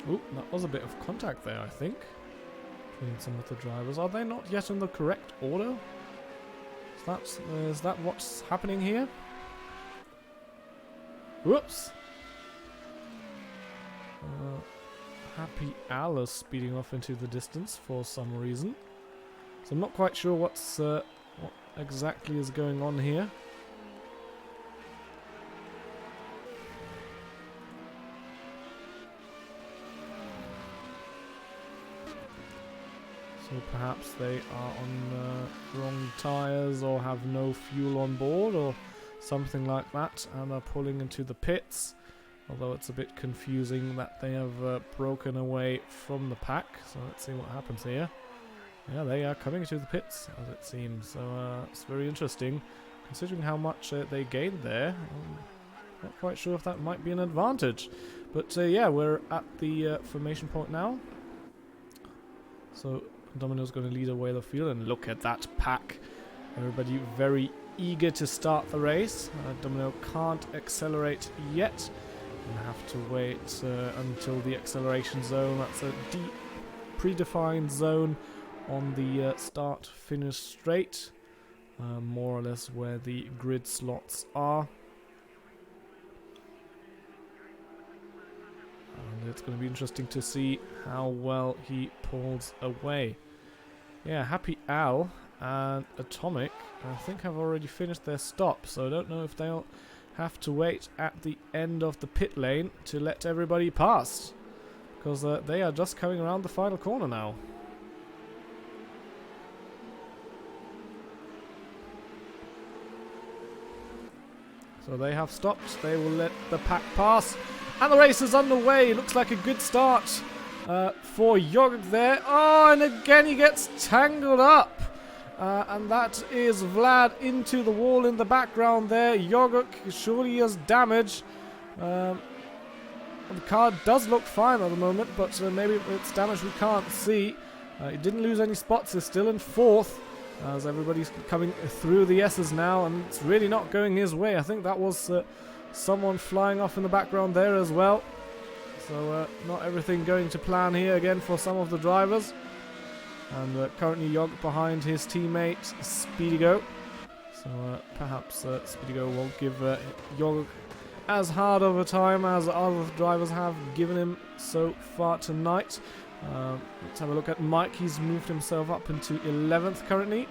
Oh, that was a bit of contact there, I think, between some of the drivers. Are they not yet in the correct order? Is that what's happening here? Whoops! Happy Al is speeding off into the distance for some reason. So I'm not quite sure what exactly is going on here. So perhaps they are on wrong tyres or have no fuel on board or something like that, and are pulling into the pits, although it's a bit confusing that they have broken away from the pack. So let's see what happens here. Yeah, they are coming to the pits, as it seems, so it's very interesting considering how much they gained there. I'm not quite sure if that might be an advantage, but yeah, we're at the formation point now, so Domino's going to lead away the field, and look at that pack, everybody very eager to start the race. Domino can't accelerate yet, and have to wait until the acceleration zone. That's a predefined zone on the start-finish straight, more or less where the grid slots are. And it's going to be interesting to see how well he pulls away. Yeah, Happy Al and Atomic, I think, have already finished their stop, so I don't know if they'll have to wait at the end of the pit lane to let everybody pass, because they are just coming around the final corner now. So they have stopped, they will let the pack pass, and the race is underway. Looks like a good start for Yogurt there. Oh, and again he gets tangled up. And that is Vlad into the wall in the background there. Yogurt surely has damage. The car does look fine at the moment, but maybe it's damage we can't see. He didn't lose any spots. He's still in 4th, as everybody's coming through the S's now, and it's really not going his way. I think that was someone flying off in the background there as well. So not everything going to plan here again for some of the drivers. And currently Yogurt behind his teammate Speedigo. So perhaps Speedigo will give Yogurt as hard of a time as other drivers have given him so far tonight. Let's have a look at Mike. He's moved himself up into 11th currently,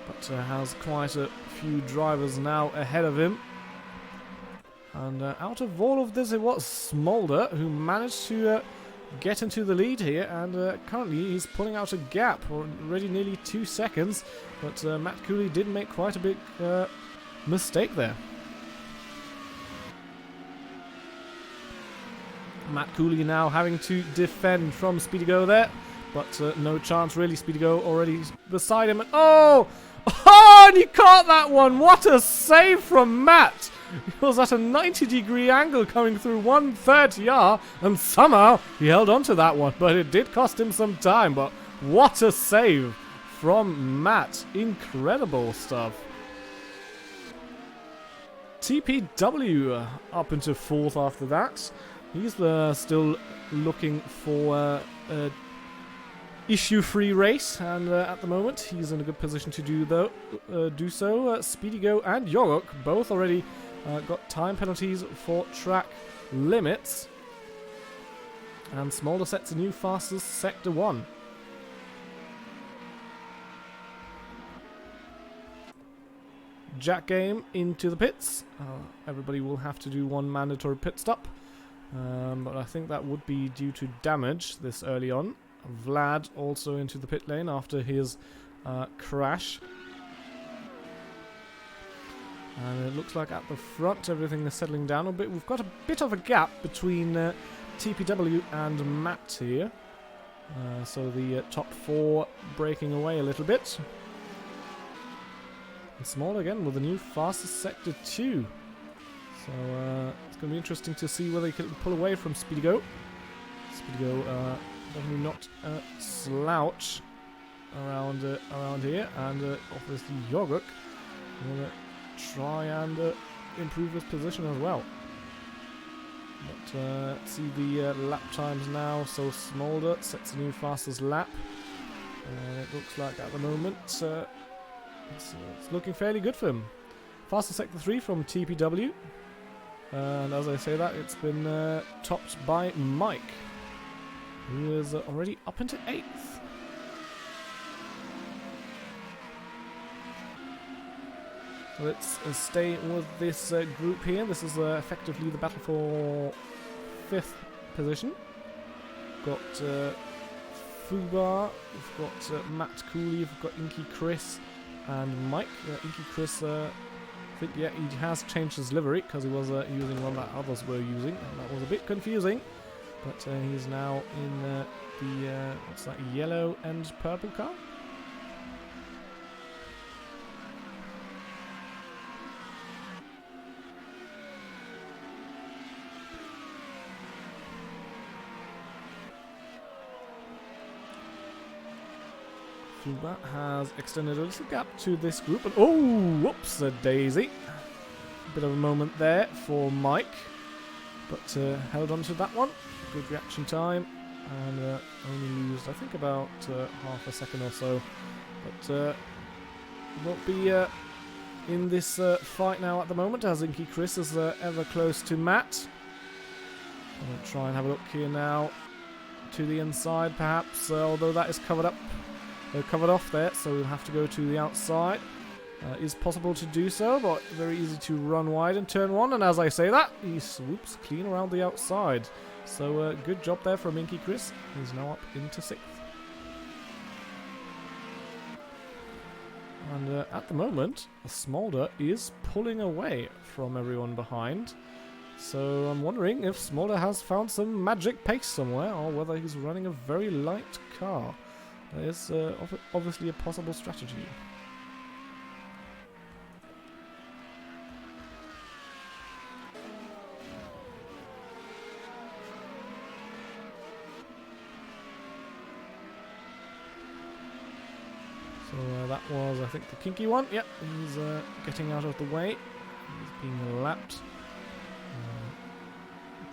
but has quite a few drivers now ahead of him. And out of all of this, it was Smolder who managed to get into the lead here, and currently he's pulling out a gap, already nearly 2 seconds, but Matt Cooley did make quite a big mistake there. Matt Cooley now having to defend from Speedigo there, but no chance really. Speedigo already beside him, and oh, and he caught that one. What a save from Matt. He was at a 90-degree angle coming through 130R, and somehow he held on to that one, but it did cost him some time. But what a save from Matt. Incredible stuff. TPW up into 4th after that. He's still looking for a issue-free race, and at the moment he's in a good position to do so. Speedigo and Yorok both already got time penalties for track limits, and Smolder sets a new fastest Sector 1. Jack Game into the pits. Everybody will have to do one mandatory pit stop, but I think that would be due to damage this early on. Vlad also into the pit lane after his crash. And it looks like at the front everything is settling down a bit. We've got a bit of a gap between TPW and Matt here. So the top 4 breaking away a little bit. And Small again with a new fastest Sector 2. So it's going to be interesting to see whether he can pull away from Speedigo. Speedigo definitely not a slouch around here. And obviously Yoruk will try and improve his position as well. But see the lap times now. So Smolder sets a new fastest lap. It looks like at the moment it's looking fairly good for him. Fastest Sector 3 from TPW. And as I say that, it's been topped by Mike, who is already up into 8th. Let's stay with this group here. This is effectively the battle for 5th position. We've got Fubar, we've got Matt Cooley, we've got Inky Chris and Mike. Inky Chris, I think, yeah, he has changed his livery because he was using one that others were using, and that was a bit confusing. But he's now in the, what's that, yellow and purple car? Fuba has extended a little gap to this group, and oh, whoops, a daisy. Bit of a moment there for Mike, but held on to that one. Good reaction time, and only used, I think, about half a second or so. But won't be in this fight now at the moment, as Inky Chris is ever close to Matt. I'm going to try and have a look here now to the inside, perhaps, although that is covered up. They're covered off there, so we'll have to go to the outside. Is possible to do so, but very easy to run wide in turn 1. And as I say that, he swoops clean around the outside. So good job there from Inky Chris. He's now up into 6th. And at the moment, Smolder is pulling away from everyone behind. So I'm wondering if Smolder has found some magic pace somewhere, or whether he's running a very light car. That is obviously a possible strategy. So that was, I think, the kinky one. Yep, he's getting out of the way. He's being lapped.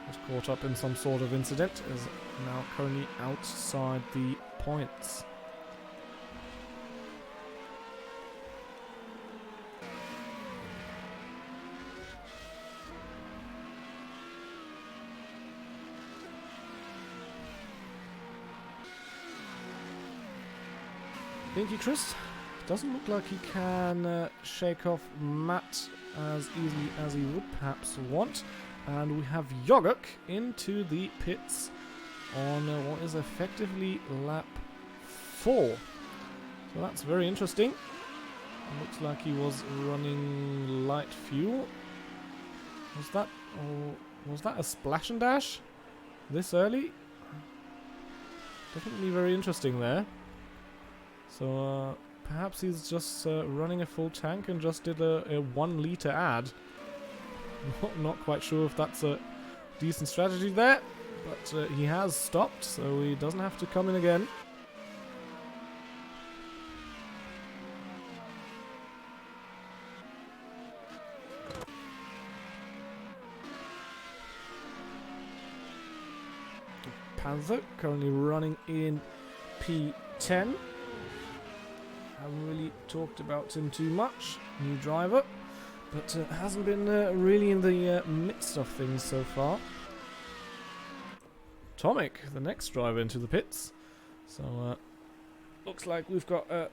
Was caught up in some sort of incident. Is now currently outside the points. Inky Chris doesn't look like he can shake off Matt as easily as he would perhaps want. And we have Yoguk into the pits on what is effectively lap 4. So that's very interesting. Looks like he was running light fuel. Was that a splash and dash this early? Definitely very interesting there. So perhaps he's just running a full tank and just did a 1 liter add. Not quite sure if that's a decent strategy there, but he has stopped, so he doesn't have to come in again. Panther currently running in P10. Haven't really talked about him too much. New driver, but hasn't been really in the midst of things so far. Tomic, the next driver into the pits. So looks like we've got a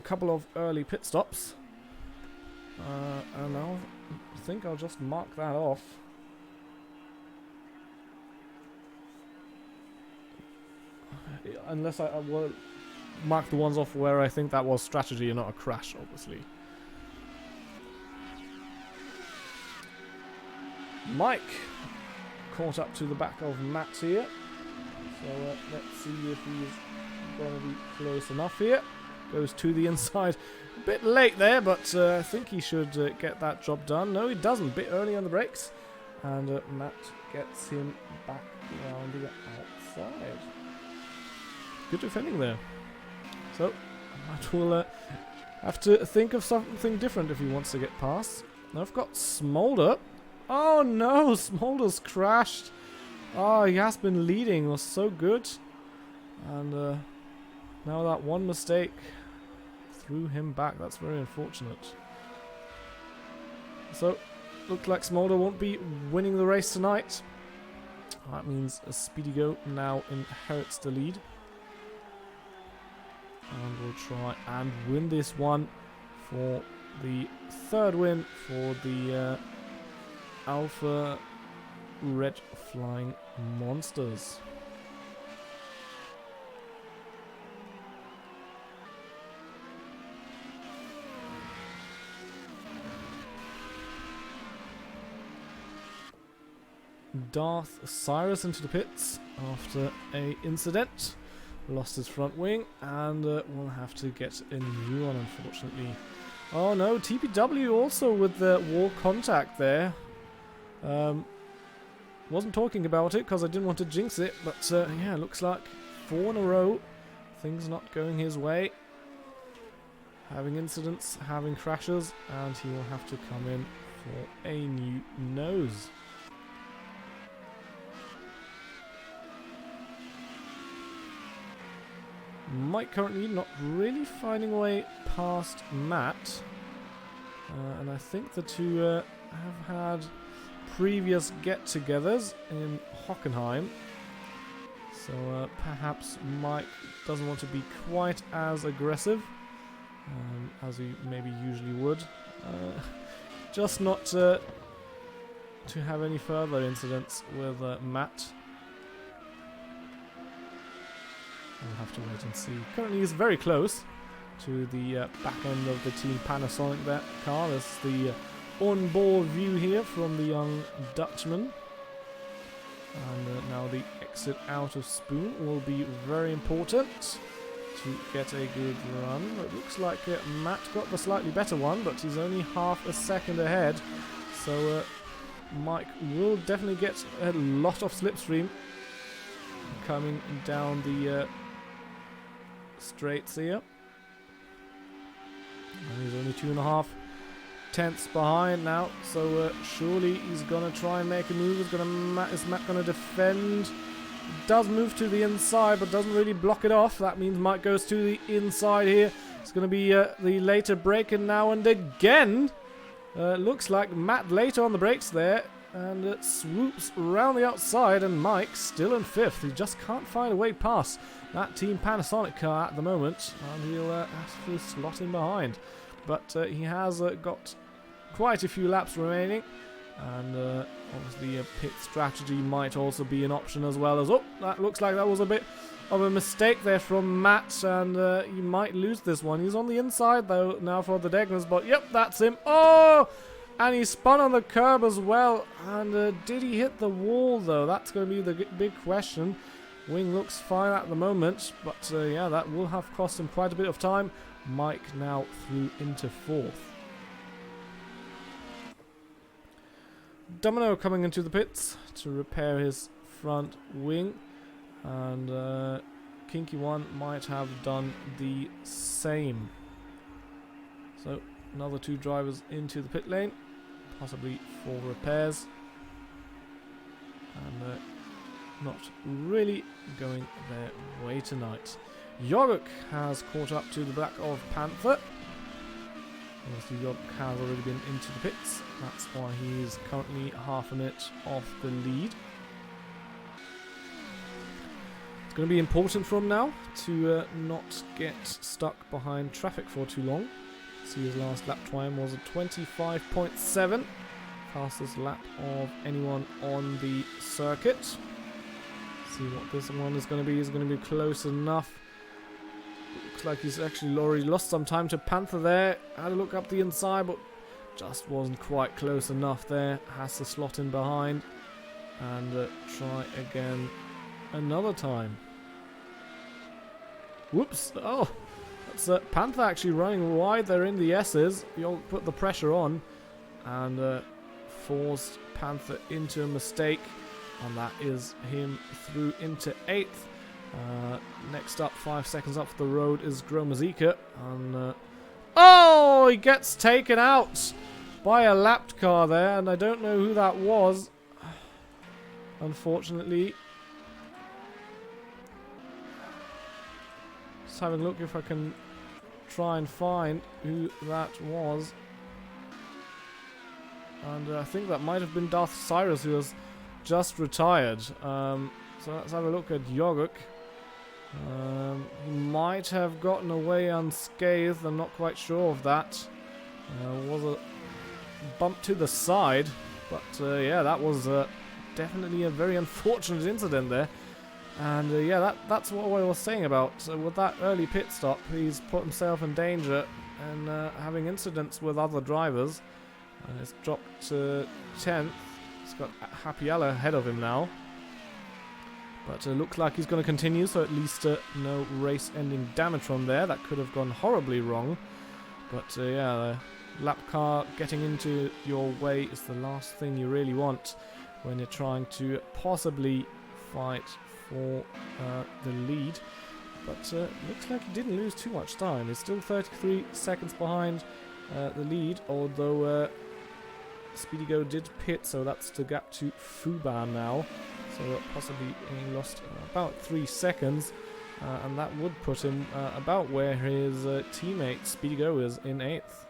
couple of early pit stops. And I think I'll just mark that off. Unless I will mark the ones off where I think that was strategy and not a crash, obviously. Mike caught up to the back of Matt here. So let's see if he's going to be close enough here. Goes to the inside. A bit late there, but I think he should get that job done. No, he doesn't. A bit early on the brakes. And Matt gets him back around the outside. Good defending there. So, Matt will have to think of something different if he wants to get past. Now I've got Smolder. Oh no, Smolder's crashed. Oh, he has been leading, was so good. And now that one mistake threw him back. That's very unfortunate. So, looks like Smolder won't be winning the race tonight. That means a Speedy Go now inherits the lead. And we'll try and win this one for the 3rd win for the Alpha Red Flying Monsters. Darth Cyrus into the pits after a incident. Lost his front wing and we'll have to get a new one, unfortunately. Oh no, TPW also with the wall contact there. Wasn't talking about it because I didn't want to jinx it, but yeah, looks like 4 in a row. Things not going his way. Having incidents, having crashes, and he will have to come in for a new nose. Mike currently not really finding a way past Matt. And I think the two have had previous get-togethers in Hockenheim. So perhaps Mike doesn't want to be quite as aggressive as he maybe usually would. Just not to have any further incidents with Matt. We'll have to wait and see. Currently he's very close to the back end of the Team Panasonic that car. That's the on-board view here from the young Dutchman. And now the exit out of Spoon will be very important to get a good run. It looks like Matt got the slightly better one, but he's only half a second ahead. So Mike will definitely get a lot of slipstream coming down the straights here. And he's only 2.5 tenths behind now, so surely he's gonna try and make a move. Is Matt gonna defend? Does move to the inside, but doesn't really block it off. That means Mike goes to the inside here. It's gonna be the later break, and now and again looks like Matt later on the brakes there and swoops round the outside, and Mike still in 5th. He just can't find a way past that Team Panasonic car at the moment, and he'll have to slot in behind. But he has got quite a few laps remaining, and obviously a pit strategy might also be an option as well as... Oh, that looks like that was a bit of a mistake there from Matt, and he might lose this one. He's on the inside though now for the Degners, but yep, that's him. Oh! And he spun on the curb as well. And did he hit the wall though? That's going to be the big question. Wing looks fine at the moment, but yeah, that will have cost him quite a bit of time. Mike now through into 4th. Domino coming into the pits to repair his front wing. And Kinky One might have done the same. So another 2 drivers into the pit lane, possibly for repairs, and not really going their way tonight. Yoguk has caught up to the back of Panther. Obviously Yoguk has already been into the pits, that's why he's currently half a minute off the lead. Going to be important for him now to not get stuck behind traffic for too long. See, his last lap time was a 25.7, fastest lap of anyone on the circuit. See what this one is going to be. Is going to be close enough. Looks like he's actually already lost some time to Panther there. Had a look up the inside, but just wasn't quite close enough there. Has to slot in behind and try again another time. Whoops! Oh, that's Panther actually running wide there in the S's. You'll put the pressure on and forced Panther into a mistake, and that is him through into 8th. Next up, 5 seconds up the road, is Gromazika, and oh, he gets taken out by a lapped car there, and I don't know who that was, unfortunately. Just having a look if I can try and find who that was. And I think that might have been Darth Cyrus, who has just retired. So let's have a look at Yoguk. He might have gotten away unscathed, I'm not quite sure of that. Was a bump to the side, but yeah, that was definitely a very unfortunate incident there. And yeah, that's what I was saying about. With that early pit stop, he's put himself in danger and having incidents with other drivers. And it's dropped to 10th. He's got Happy Ella ahead of him now. But it looks like he's going to continue, so at least no race-ending damage from there. That could have gone horribly wrong. But yeah, the lap car getting into your way is the last thing you really want when you're trying to possibly fight for the lead. But looks like he didn't lose too much time. He's still 33 seconds behind the lead, although Speedigo did pit, so that's the gap to Fuban now. So possibly he lost about 3 seconds, and that would put him about where his teammate Speedigo is in 8th.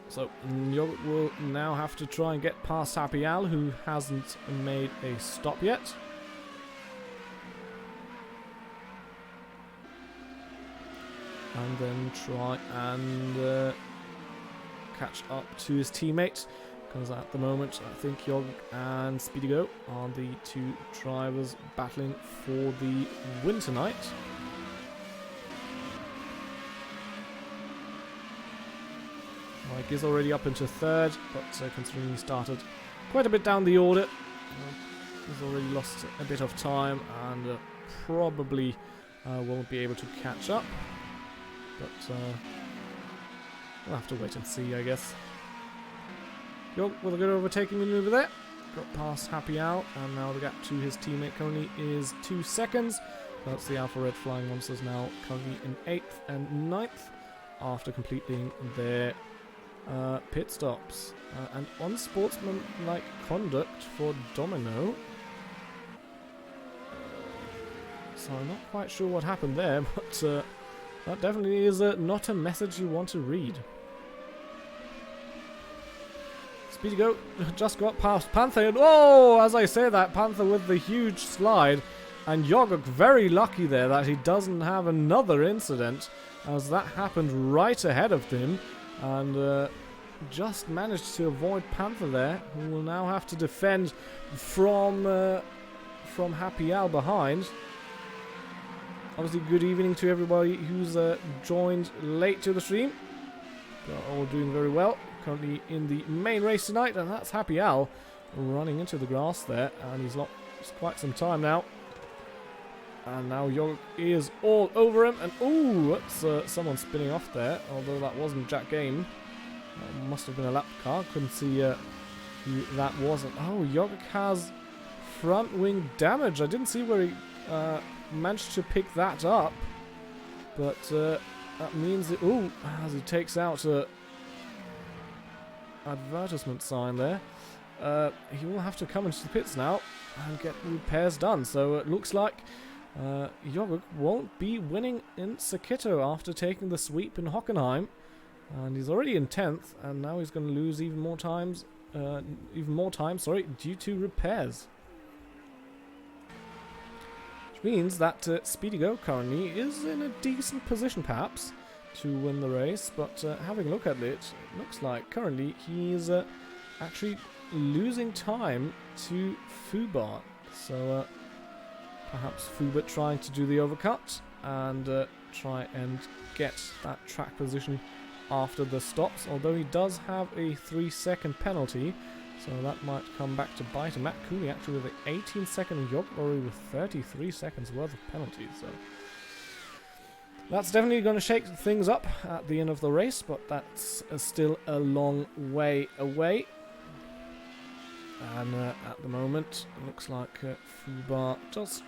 So Yogurt will now have to try and get past Happy Al, who hasn't made a stop yet. And then try and catch up to his teammate, because at the moment I think Yogurt and Speedigo are the 2 drivers battling for the win tonight. Mike is already up into 3rd, but considering he started quite a bit down the order, he's already lost a bit of time and probably won't be able to catch up. But we'll have to wait and see, I guess. Yo, with a good overtaking maneuver there. Got past Happy Al, and now the gap to his teammate currently is 2 seconds. That's the Alpha Red Flying Monsters now currently in 8th and 9th after completing their pit stops. And unsportsmanlike conduct for Domino. So I'm not quite sure what happened there, but That definitely is not a message you want to read. Speedy Go just got past Panther, and oh, as I say that, Panther with the huge slide, and Yogurt very lucky there that he doesn't have another incident, as that happened right ahead of him, and just managed to avoid Panther there, who will now have to defend from Happy Al behind. Obviously, good evening to everybody who's joined late to the stream. They're all doing very well. Currently in the main race tonight, and that's Happy Al running into the grass there, and he's lost quite some time now. And now Yogurt is all over him, and ooh, that's someone spinning off there, although that wasn't Jack Game. Must have been a lap car, couldn't see who that wasn't. Oh, Yogurt has front wing damage. I didn't see where he managed to pick that up, but that means that, ooh, as he takes out a advertisement sign there, he will have to come into the pits now and get repairs done. So it looks like Yogurt won't be winning in Sakitto after taking the sweep in Hockenheim, and he's already in 10th, and now he's going to lose even more time, due to repairs. Which means that Speedy Go currently is in a decent position, perhaps, to win the race, but having a look at it, it looks like currently he's actually losing time to Fubar. So perhaps Fubar trying to do the overcut and try and get that track position after the stops, although he does have a 3-second penalty, so that might come back to bite him. Matt Cooley actually with an 18-second, Yogurt already with 33 seconds worth of penalties, so that's definitely going to shake things up at the end of the race, but that's still a long way away. And at the moment, it looks like Fubar just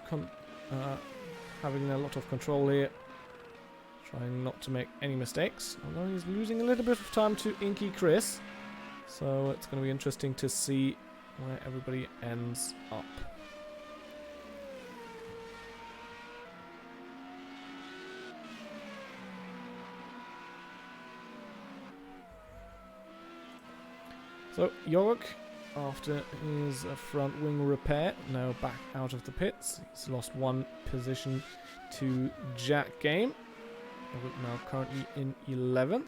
having a lot of control here, trying not to make any mistakes, although he's losing a little bit of time to Inky Chris. So it's going to be interesting to see where everybody ends up. So Yogurt, after his front wing repair, now back out of the pits. He's lost one position to Jack Game. Yogurt now currently in 11th.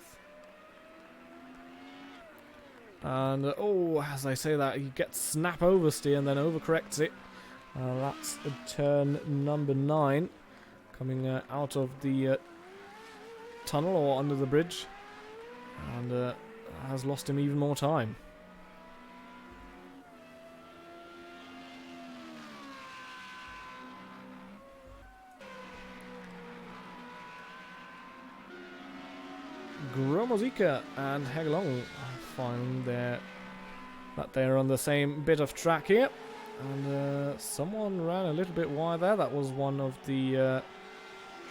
And oh, as I say that, he gets snap oversteer and then overcorrects it. That's turn number 9, coming out of the tunnel or under the bridge, and has lost him even more time. Gromozika and Hegelong find that they're on the same bit of track here, and someone ran a little bit wide there. That was one of the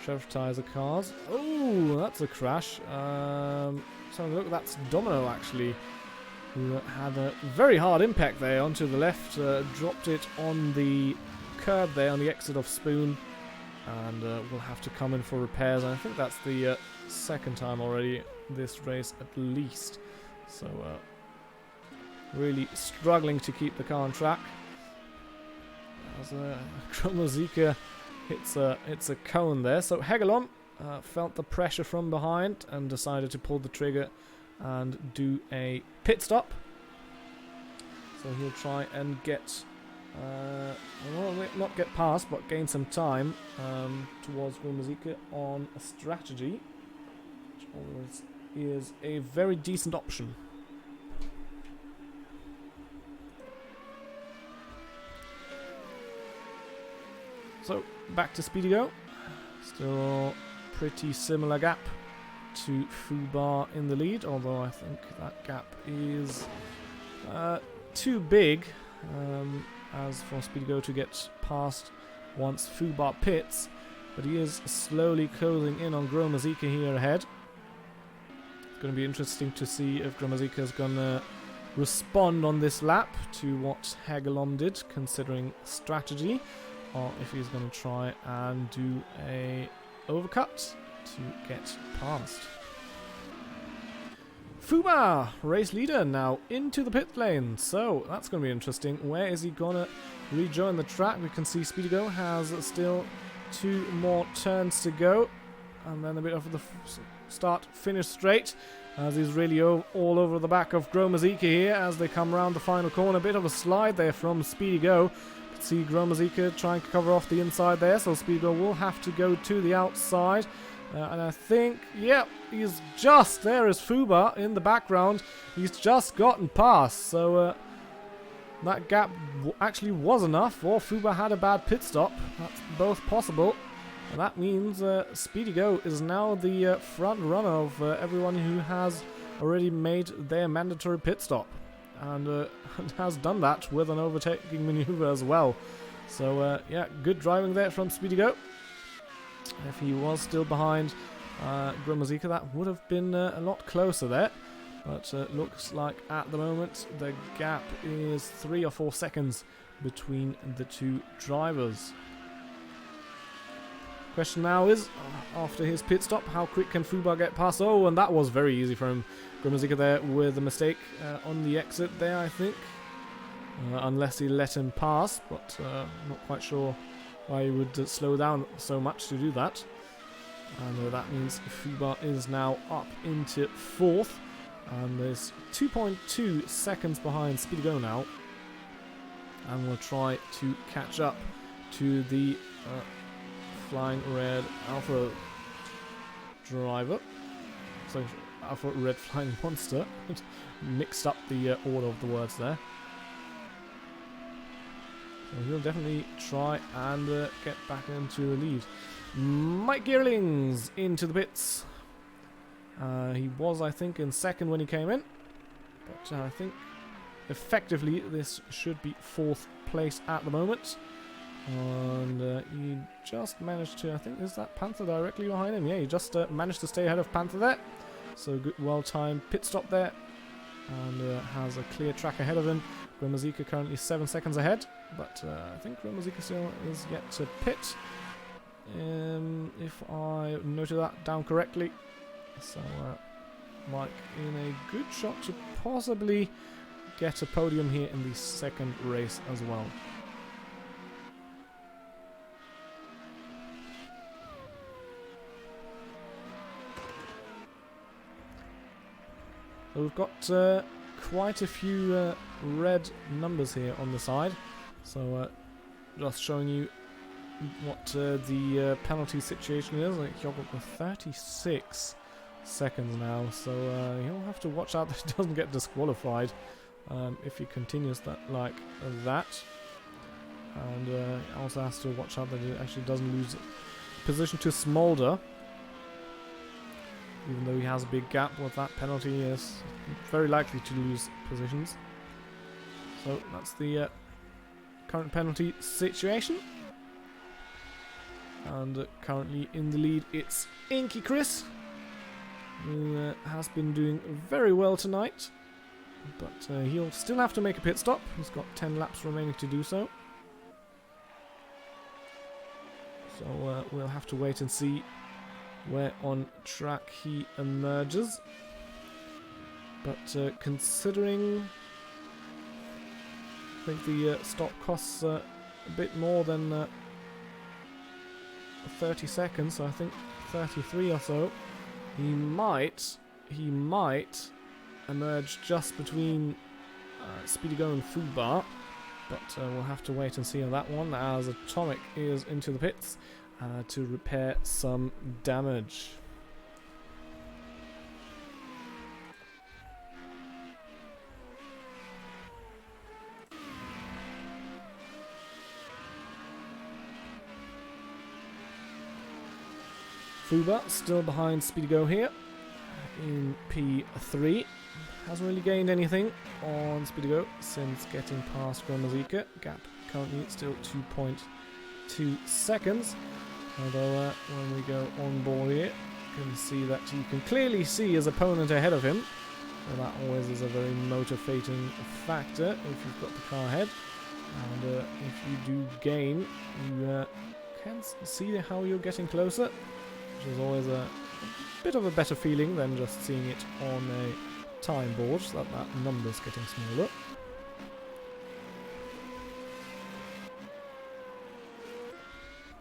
Sheriff cars. Oh, that's a crash. So look, that's Domino actually, who had a very hard impact there onto the left, dropped it on the curb there on the exit of Spoon, and will have to come in for repairs. And I think that's the second time already this race at least. So really struggling to keep the car on track. As Gromozika hits a cone there. So Hegelon felt the pressure from behind and decided to pull the trigger and do a pit stop. So he'll try and get, well, not get past, but gain some time towards Gromozika on a strategy, which always is a very decent option. So back to Speedy Go. Still pretty similar gap to Fubar in the lead, although I think that gap is too big as for Speedy Go to get past once Fubar pits, but he is slowly closing in on Gromozika here ahead. It's going to be interesting to see if Gromozika is going to respond on this lap to what Hegelom did, considering strategy, or if he's going to try and do a overcut. to get past. Fuba, race leader, now into the pit lane. So that's going to be interesting. Where is he going to rejoin the track? We can see Speedigo has still 2 more turns to go. And then a bit of the start-finish straight, as he's really all over the back of Gromazika here as they come around the final corner. A bit of a slide there from Speedigo. You can see Gromazika trying to cover off the inside there, so Speedigo will have to go to the outside. And I think, yep, he's just, there is Fuba in the background. He's just gotten past, so that gap actually was enough, or Fuba had a bad pit stop. That's both possible. And that means Speedigo is now the front runner of everyone who has already made their mandatory pit stop. And has done that with an overtaking maneuver as well. So yeah, good driving there from Speedigo. If he was still behind Gromazika, that would have been a lot closer there. But looks like at the moment the gap is 3 or 4 seconds between the 2 drivers. Question now is, after his pit stop, how quick can Fuba get past? Oh, and that was very easy for him. Gromazika there with a mistake on the exit there, I think. Unless he let him pass, but I'm not quite sure why he would slow down so much to do that. And that means Fuba is now up into 4th. And there's 2.2 seconds behind Speedigo now. And we'll try to catch up to the Flying Red Alpha driver. So Alpha Red Flying Monster. Mixed up the order of the words there. So he'll definitely try and get back into the lead. Mike Gearlings into the pits. He was, I think, in 2nd when he came in. But I think effectively this should be 4th place at the moment. And he just managed to, I think, is that Panther directly behind him? Yeah, he just managed to stay ahead of Panther there. So good, well-timed pit stop there. And has a clear track ahead of him. Gromazika currently 7 seconds ahead. But I think Gromazika still is yet to pit. If I noted that down correctly. So Mike in a good shot to possibly get a podium here in the 2nd race as well. So we've got quite a few red numbers here on the side. So just showing you what the penalty situation is. Like Hyogok with 36 seconds now. So he'll have to watch out that he doesn't get disqualified if he continues that like that. And he also has to watch out that he actually doesn't lose position to Smolder. Even though he has a big gap with that penalty, he is very likely to lose positions. So that's the current penalty situation. And currently in the lead, it's Inky Chris, who has been doing very well tonight. But he'll still have to make a pit stop. He's got 10 laps remaining to do so. So we'll have to wait and see where on track he emerges. But considering I think the stop costs a bit more than 30 seconds, so I think 33 or so, he might emerge just between Speedigo and Fuba. But we'll have to wait and see on that one, as Atomic is into the pits to repair some damage. Fuba still behind Speedigo here in P3. Hasn't really gained anything on Speedigo since getting past Gromazika. Gap currently still 2.2 seconds. Although when we go on board here, you can see that you can clearly see his opponent ahead of him. So that always is a very motivating factor if you've got the car ahead. And if you do gain, you can see how you're getting closer. which is always a bit of a better feeling than just seeing it on a time board, so that number's getting smaller.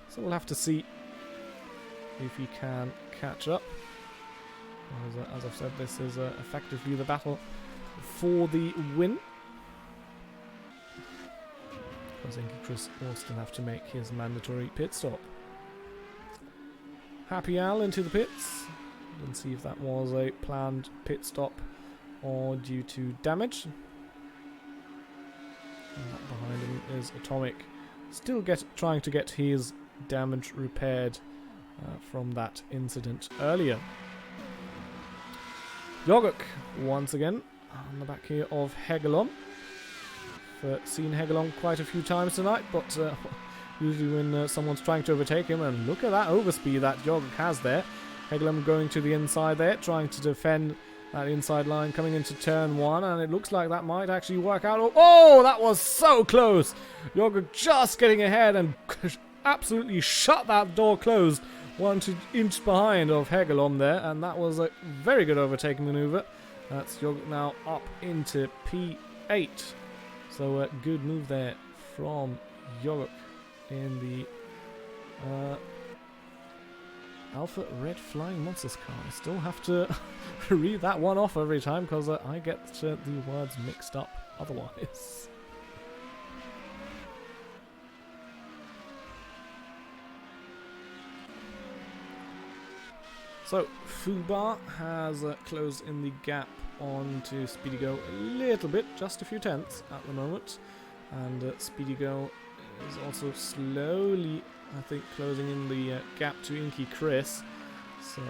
So we'll have to see if he can catch up. As I've said, this is effectively the battle for the win. Because Inky Chris will still have to make his mandatory pit stop. Happy Al into the pits. Didn't see if that was a planned pit stop or due to damage. And behind him is Atomic, still trying to get his damage repaired from that incident earlier. Yoguk once again on the back here of Hegelon. I've seen Hegelon quite a few times tonight, but usually when someone's trying to overtake him, and look at that overspeed that Yoguk has there. Hegelon going to the inside there, trying to defend that inside line coming into turn 1, and it looks like that might actually work out. Oh, that was so close! Yoguk just getting ahead and absolutely shut that door closed 1 inch behind of Hegelon there, and that was a very good overtaking maneuver. That's Yoguk now up into P8. So good move there from Yoguk in the Alpha Red Flying Monsters car. I still have to read that one off every time because I get the words mixed up otherwise. So, Fubar has closed in the gap onto SpeedyGo a little bit, just a few tenths at the moment. And SpeedyGo is also slowly, I think, closing in the gap to Inky Chris. So,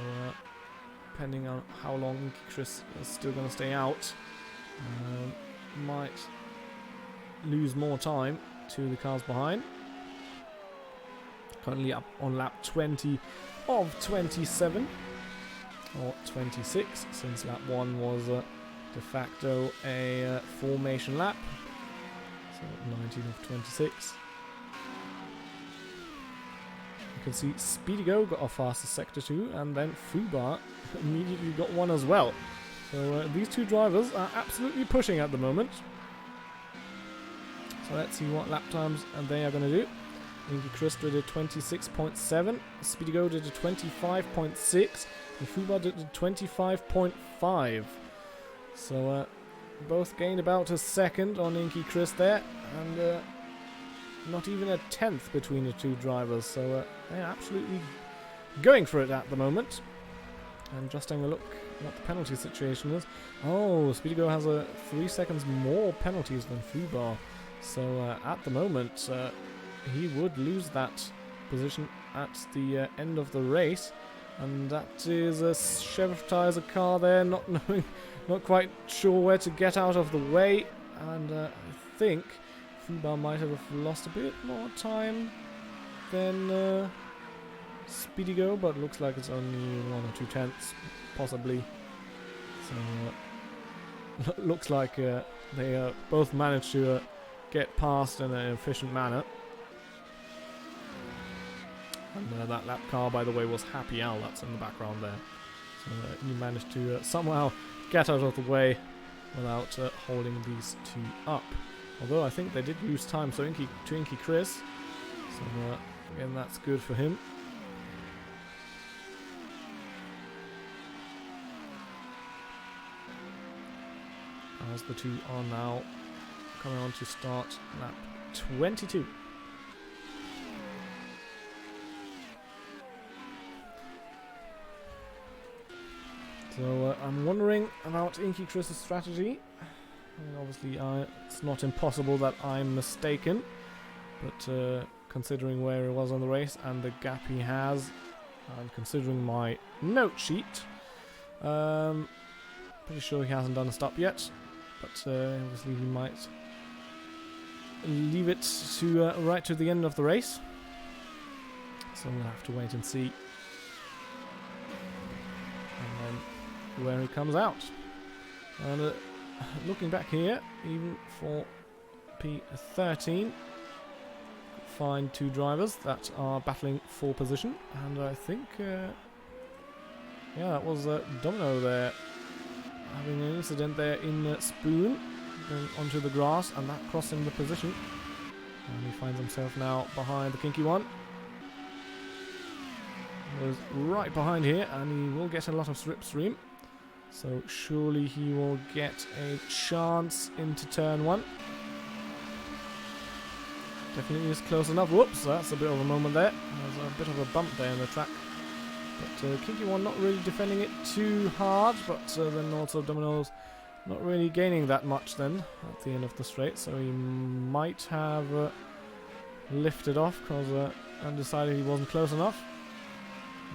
depending on how long Inky Chris is still going to stay out, might lose more time to the cars behind. Currently up on lap 20 of 27. Or 26, since lap 1 was de facto a formation lap. So 19 of 26. You can see SpeedyGo got our fastest sector 2, and then Fubar immediately got one as well. So these two drivers are absolutely pushing at the moment. So let's see what lap times they are going to do. Inky Chris did a 26.7, SpeedyGo did a 25.6, and Fubar did a 25.5. So both gained about a second on Inky Chris there, and not even a tenth between the two drivers. So they're absolutely going for it at the moment. And just having a look what the penalty situation is. Oh, SpeedyGo has 3 seconds more penalties than Fubar. So at the moment, he would lose that position at the end of the race, and that is a Sheriff Tyres a car there, not quite sure where to get out of the way, and I think Fubar might have lost a bit more time than SpeedyGo, but looks like it's only 1 or 2 tenths, possibly. So looks like they both managed to get past in an efficient manner. And that lap car, by the way, was Happy Al. That's in the background there. So he managed to somehow get out of the way without holding these two up. Although I think they did lose time, so Inky Chris. So again, that's good for him. As the two are now coming on to start lap 22. So I'm wondering about Inky Chris's strategy. I mean, obviously, it's not impossible that I'm mistaken, but considering where he was on the race and the gap he has, and considering my note sheet, pretty sure he hasn't done a stop yet. But obviously, he might leave it to right to the end of the race. So we'll have to wait and see. Where he comes out. And looking back here, even for P13, find 2 drivers that are battling for position, and I think Yeah, that was Domino there. Having an incident there in Spoon. Going onto the grass and that crossing the position. And he finds himself now behind the kinky one. Goes right behind here and he will get a lot of slipstream. So surely he will get a chance into turn 1. Definitely is close enough. Whoops, that's a bit of a moment there. There's a bit of a bump there in the track. But kinky one not really defending it too hard, but then also Domino's not really gaining that much then at the end of the straight, so he might have lifted off because undecided he wasn't close enough.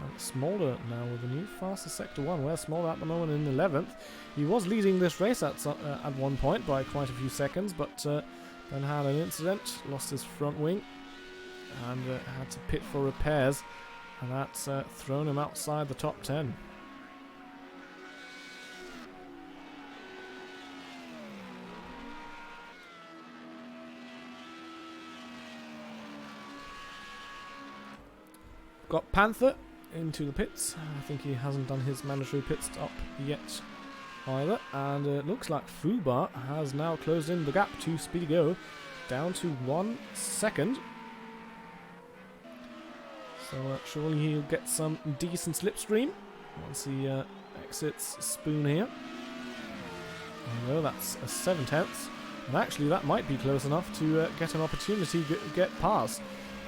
And Smolder now with a new fastest sector 1, where Smolder at the moment in 11th. He was leading this race at one point by quite a few seconds, but then had an incident, lost his front wing, and had to pit for repairs, and that's thrown him outside the top 10. Got Panther into the pits. I think he hasn't done his mandatory pit stop yet either. And it looks like Fuba has now closed in the gap to Speedy Go, down to 1 second. So surely he'll get some decent slipstream once he exits Spoon here. There we go, that's a 7/10. And actually that might be close enough to get an opportunity to get past.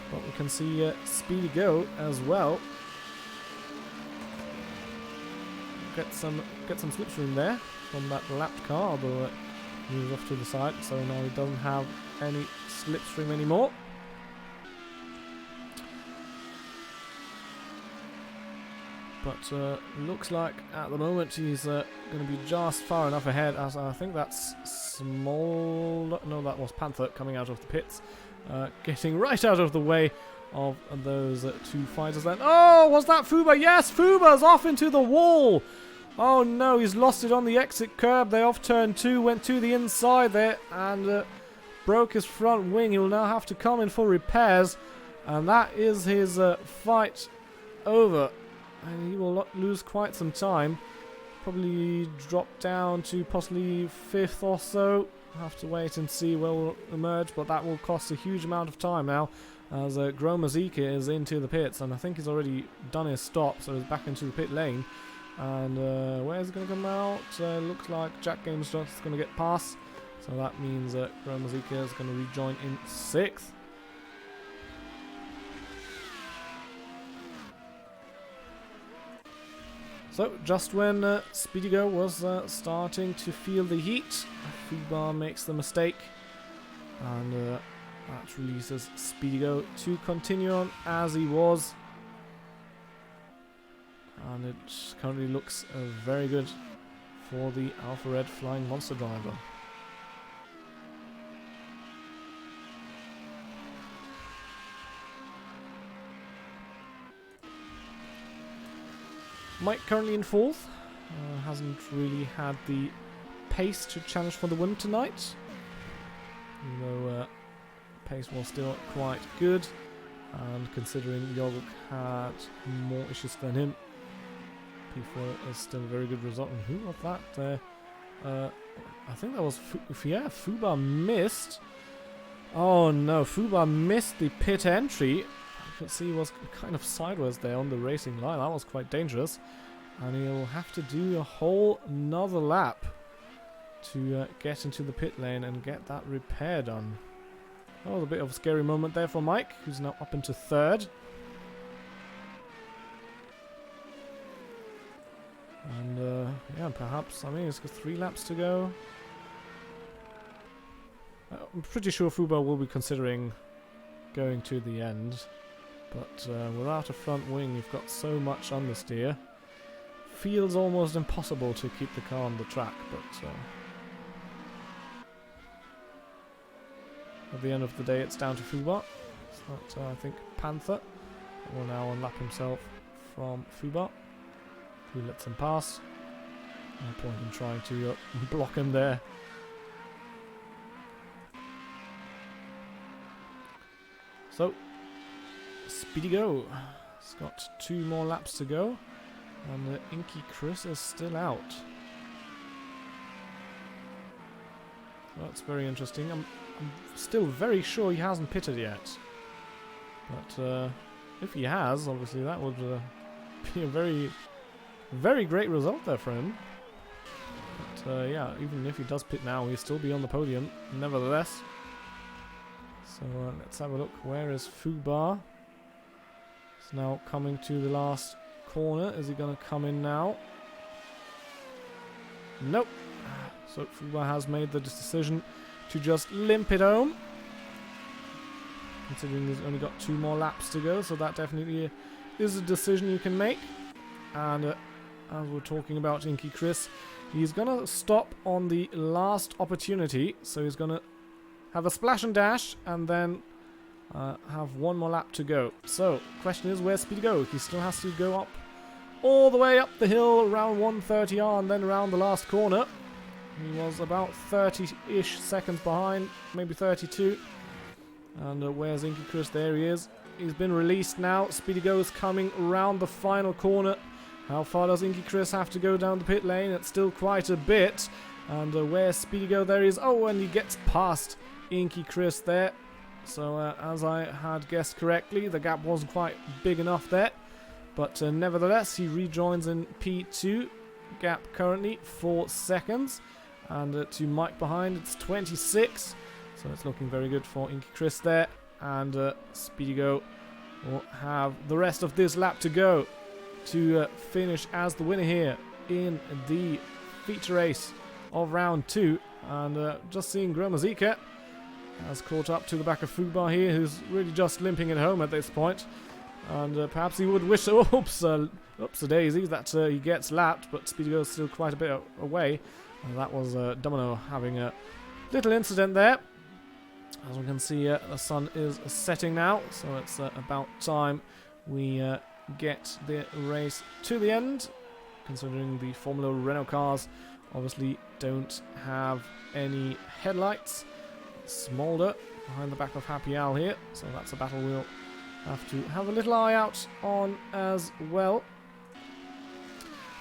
But we can see Speedy Go as well. Get some slipstream there from that lapped car, although it moves off to the side, so now he doesn't have any slipstream anymore. But looks like at the moment he's going to be just far enough ahead, as I think that's Small... No, that was Panther coming out of the pits. Getting right out of the way of those two fighters then. Oh, was that Fuba? Yes, Fuba's off into the wall. Oh no, he's lost it on the exit curb. They off turn 2, went to the inside there and broke his front wing. He will now have to come in for repairs, and that is his fight over. And he will lose quite some time. Probably drop down to possibly 5th or so. Have to wait and see where will emerge, but that will cost a huge amount of time now, as Gromazika is into the pits, and I think he's already done his stop, so he's back into the pit lane. And where's he going to come out? Looks like Jack Games just going to get past, so that means Gromazika is going to rejoin in 6th. So, just when Speedy Go was starting to feel the heat, Fubar makes the mistake, and that releases Speedy Go to continue on as he was. And it currently looks very good for the Alpha Red Flying Monster driver. Mike currently in 4th, hasn't really had the pace to challenge for the win tonight, though pace was still quite good, and considering Yogok had more issues than him, P4 is still a very good result. And who was that? I think that was Fuba missed. Oh no, Fuba missed the pit entry. You can see he was kind of sideways there on the racing line. That was quite dangerous. And he'll have to do a whole another lap to get into the pit lane and get that repair done. That was a bit of a scary moment there for Mike, who's now up into 3rd. And yeah, perhaps, I mean, he's got 3 laps to go. I'm pretty sure Fuba will be considering going to the end. But without a front wing, you've got so much understeer. Feels almost impossible to keep the car on the track, but at the end of the day, it's down to Fuba. So I think Panther will now unlap himself from Fuba, who lets him pass. No point in trying to block him there. So, Speedy Go. He's got 2 more laps to go. And Inky Chris is still out. So that's very interesting. I'm still very sure he hasn't pitted yet. But if he has, obviously that would be a very, very great result there for him. But yeah, even if he does pit now, he'll still be on the podium, nevertheless. So let's have a look. Where is Fubar? He's now coming to the last corner. Is he going to come in now? Nope. So Fubar has made the decision to just limp it home. Considering he's only got 2 more laps to go, so that definitely is a decision you can make. And as we're talking about Inky Chris, he's going to stop on the last opportunity. So he's going to have a splash and dash, and then have 1 more lap to go. So, question is, where's Speedy go? He still has to go up all the way up the hill around 130R and then around the last corner. He was about 30-ish seconds behind, maybe 32. And where's Inky Chris? There he is. He's been released now. Speedy Go is coming around the final corner. How far does Inky Chris have to go down the pit lane? It's still quite a bit. And where's Speedy Go? There he is. Oh, and he gets past Inky Chris there. So as I had guessed correctly, the gap wasn't quite big enough there. But nevertheless, he rejoins in P2. Gap currently 4 seconds. And to Mike behind, it's 26. So it's looking very good for Inky Chris there. And Speedy Go will have the rest of this lap to go to finish as the winner here in the feature race of round 2. And just seeing Gromazika has caught up to the back of Fubar here, who's really just limping it home at this point. And perhaps he would wish, oops a daisy, that he gets lapped, but Speedy Go's still quite a bit away. And that was Domino having a little incident there. As we can see, the sun is setting now, so it's about time we get the race to the end, considering the Formula Renault cars obviously don't have any headlights. Smolder behind the back of Happy Al here, so that's a battle we'll have to have a little eye out on as well.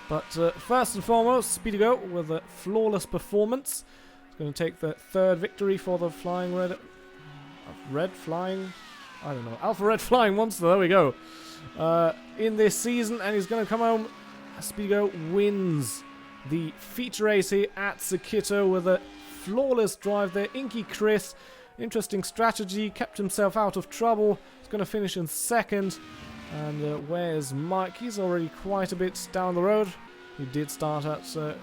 But first and foremost, Speedy Go with a flawless performance. It's going to take the 3rd victory for the Flying Red... Alpha Red Flying Monster, there we go. In this season, and he's going to come home. Speedy Go wins the feature race here at Sakitto with a flawless drive there. Inky Chris, interesting strategy, kept himself out of trouble. He's going to finish in 2nd. And where's Mike? He's already quite a bit down the road. He did start at the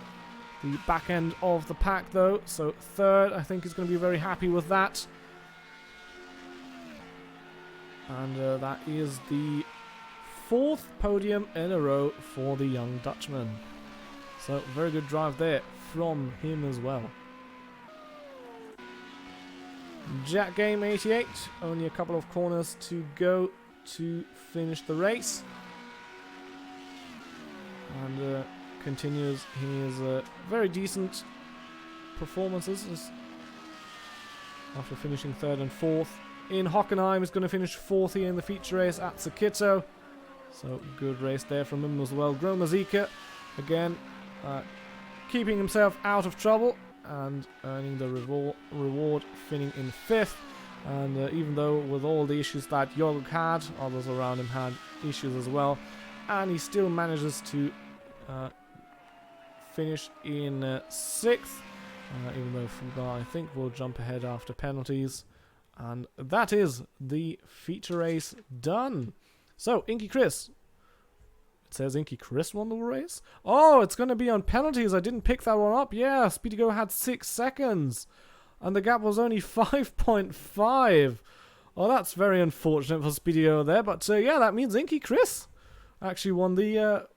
back end of the pack though, so 3rd. I think he's going to be very happy with that. And that is the 4th podium in a row for the young Dutchman. So very good drive there from him as well. Jack Game 88, only a couple of corners to go to finish the race. And continues his very decent performances after finishing 3rd and 4th. In Hockenheim, he's going to finish 4th here in the feature race at Sakitto. So good race there from him as well. Gromazika again keeping himself out of trouble and earning the reward, finishing in 5th. And even though with all the issues that Jorg had, others around him had issues as well, and he still manages to finish in 6th, even though Fubar I think will jump ahead after penalties. And that is the feature race done. So Inky Chris, it says Inky Chris won the race. Oh, it's going to be on penalties. I didn't pick that one up. Yeah, Speedy Go had 6 seconds. And the gap was only 5.5. Oh, that's very unfortunate for Speedy Go there. But yeah, that means Inky Chris actually won the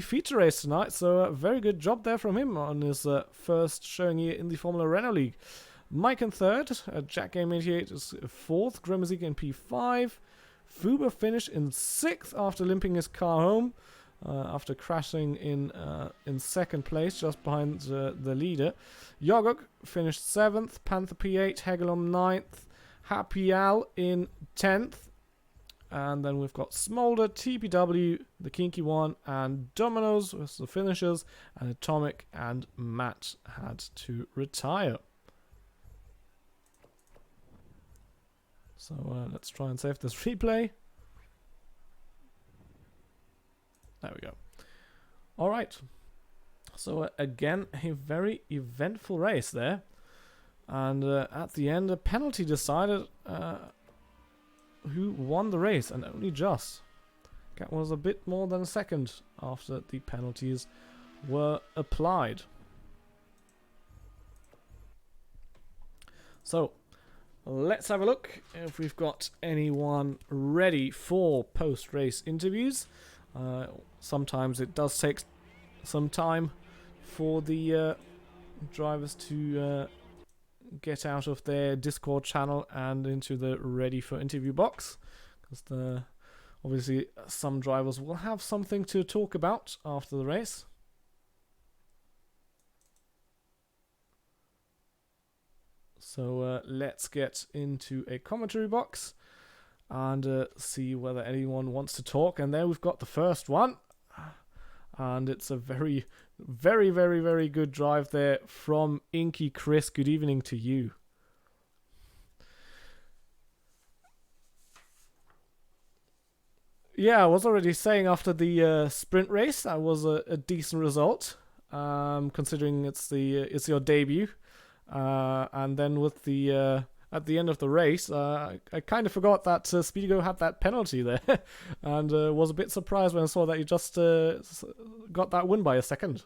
feature race tonight. So very good job there from him on his first showing here in the Formula Renault League. Mike in 3rd. Jack Game 88 is 4th. Gromazika in P5. Fubar finished in 6th after limping his car home. After crashing in 2nd place, just behind the leader. Jogok finished 7th, Panther P8, Hegelum 9th, Happy Al in 10th. and then we've got Smolder, TPW, the Kinky One, and Dominoes with the finishers, and Atomic and Matt had to retire. So let's try and save this replay. There we go. All right. So again, a very eventful race there. And at the end, a penalty decided who won the race, and only just. That was a bit more than a second after the penalties were applied. So let's have a look if we've got anyone ready for post-race interviews. Sometimes it does take some time for the drivers to get out of their Discord channel and into the ready for interview box, because obviously some drivers will have something to talk about after the race. So let's get into a commentary box and see whether anyone wants to talk. And there we've got the first one, and it's a very, very, very, very good drive there from Inky Chris. Good evening to you. Yeah, I was already saying after the sprint race that was a decent result, considering it's your debut, and then with the at the end of the race, I kind of forgot that Speedigo had that penalty there, and was a bit surprised when I saw that he just got that win by a second.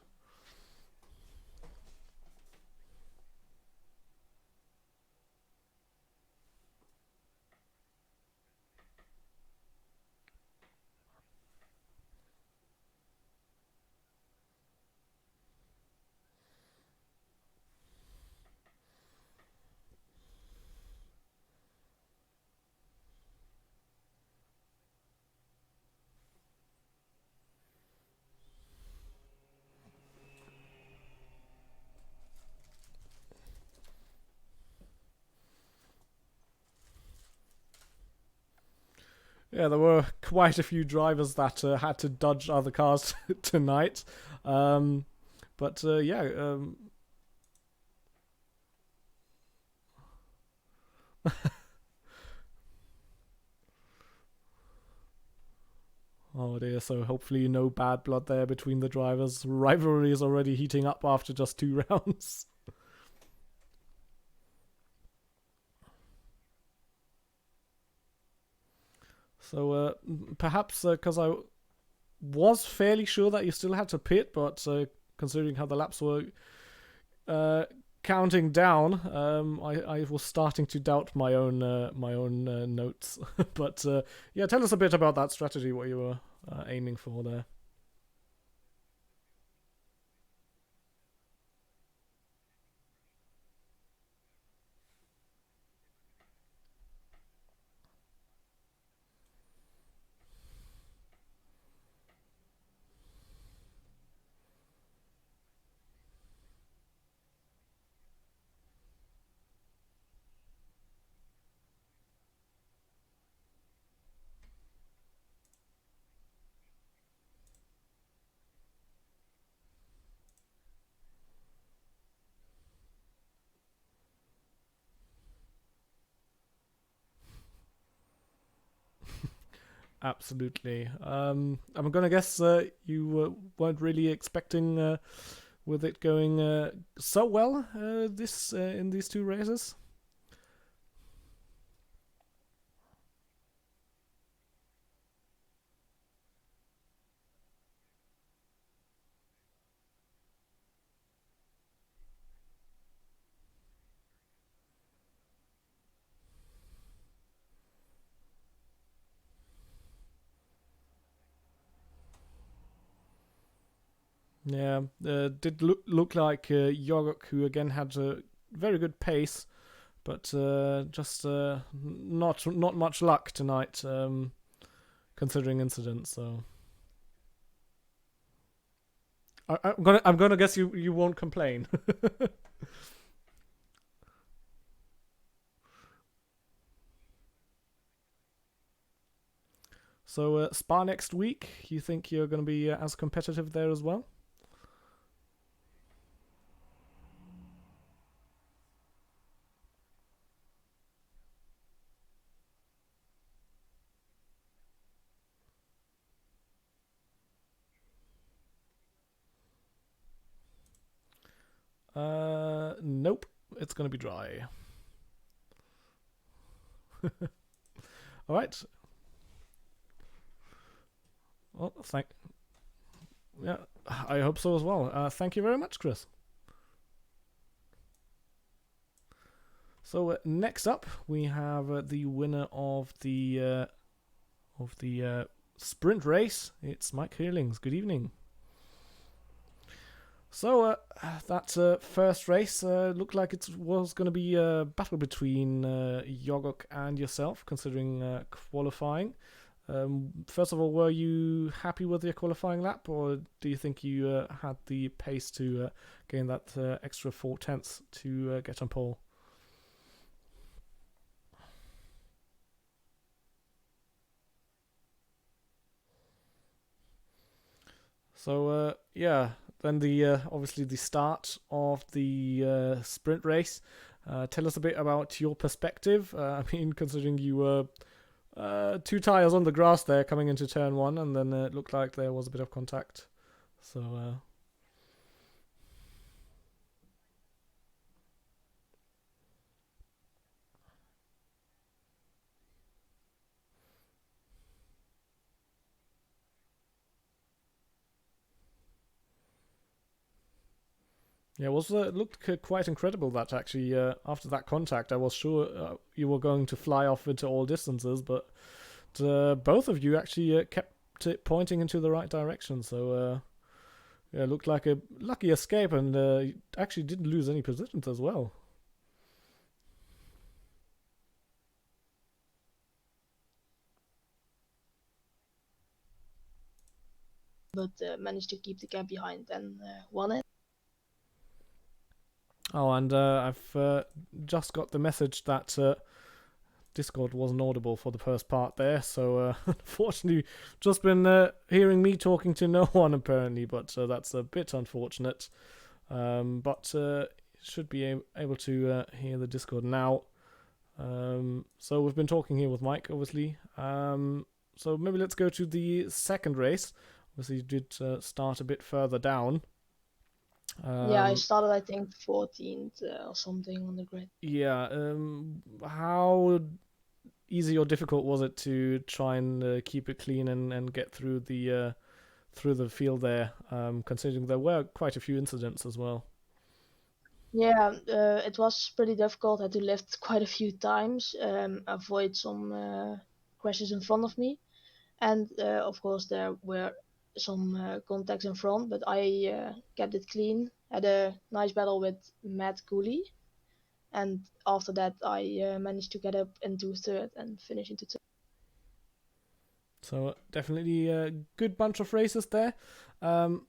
Yeah, there were quite a few drivers that had to dodge other cars tonight. But yeah. Oh dear, so hopefully no bad blood there between the drivers. Rivalry is already heating up after just 2 rounds. So perhaps because I was fairly sure that you still had to pit, but considering how the laps were counting down, I was starting to doubt my own notes. But yeah, tell us a bit about that strategy, what you were aiming for there. Absolutely. I'm gonna guess you weren't really expecting with it going so well this in these 2 races. Yeah, did look like Yogok, who again had a very good pace, but just not much luck tonight, considering incidents. So I'm gonna guess you won't complain. So Spa next week, you think you're going to be as competitive there as well? Nope, it's going to be dry. All right. Well, yeah, I hope so as well. Thank you very much, Chris. So next up, we have the winner of the sprint race. It's Mike Heerlings. Good evening. So that first race looked like it was going to be a battle between Yogok and yourself, considering qualifying. First of all, were you happy with your qualifying lap, or do you think you had the pace to gain that extra 4/10 to get on pole? So yeah, then the obviously the start of the sprint race. Tell us a bit about your perspective. I mean, considering you were 2 tires on the grass there coming into turn 1, and then it looked like there was a bit of contact. So yeah, it looked quite incredible that actually after that contact, I was sure you were going to fly off into all distances, but both of you actually kept it pointing into the right direction. So yeah, it looked like a lucky escape, and actually didn't lose any positions as well. But managed to keep the gap behind and won it. Oh, and I've just got the message that Discord wasn't audible for the first part there, so unfortunately, just been hearing me talking to no one apparently, but that's a bit unfortunate. But should be able to hear the Discord now. So we've been talking here with Mike, obviously. So maybe let's go to the second race. Obviously, you did start a bit further down. Yeah, I started I think 14th or something on the grid. Yeah. How easy or difficult was it to try and keep it clean and get through the field there? Considering there were quite a few incidents as well. Yeah, it was pretty difficult. I had to lift quite a few times, avoid some crashes in front of me, and of course there were some contacts in front, but I kept it clean. Had a nice battle with Matt Cooley, and after that I managed to get up into third and finish into third. So definitely a good bunch of races there. I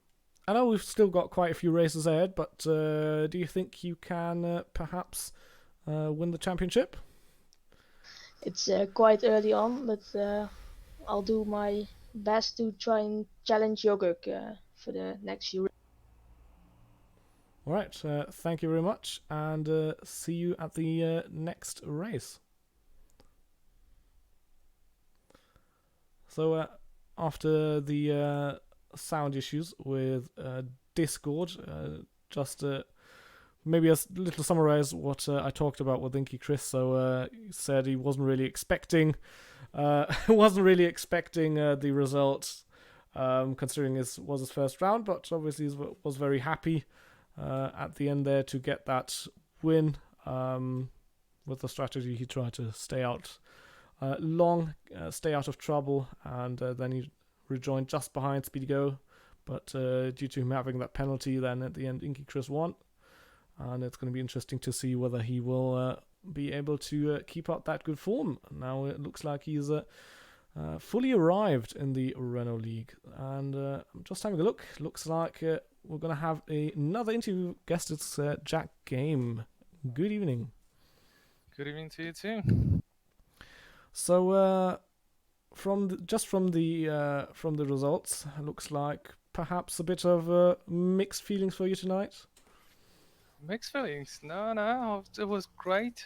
know we've still got quite a few races ahead, but do you think you can perhaps win the championship? It's quite early on, but I'll do my best to try and challenge Yogurt for the next few. All right, thank you very much, and see you at the next race. So after the sound issues with Discord, just maybe a little summarize what I talked about with Inky Chris. So he said he wasn't really expecting the results, considering this was his first round, but obviously he was very happy at the end there to get that win. With the strategy, he tried to stay out stay out of trouble, and then he rejoined just behind Speedy Go, but due to him having that penalty, then at the end Inky Chris won, and it's going to be interesting to see whether he will be able to keep up that good form. Now it looks like he's fully arrived in the Renault League, and I'm just having a look. Looks like we're going to have another interview guest. It's Jack Game. Good evening. Good evening to you too. So just from the results, it looks like perhaps a bit of mixed feelings for you tonight. Mixed feelings. No, it was great.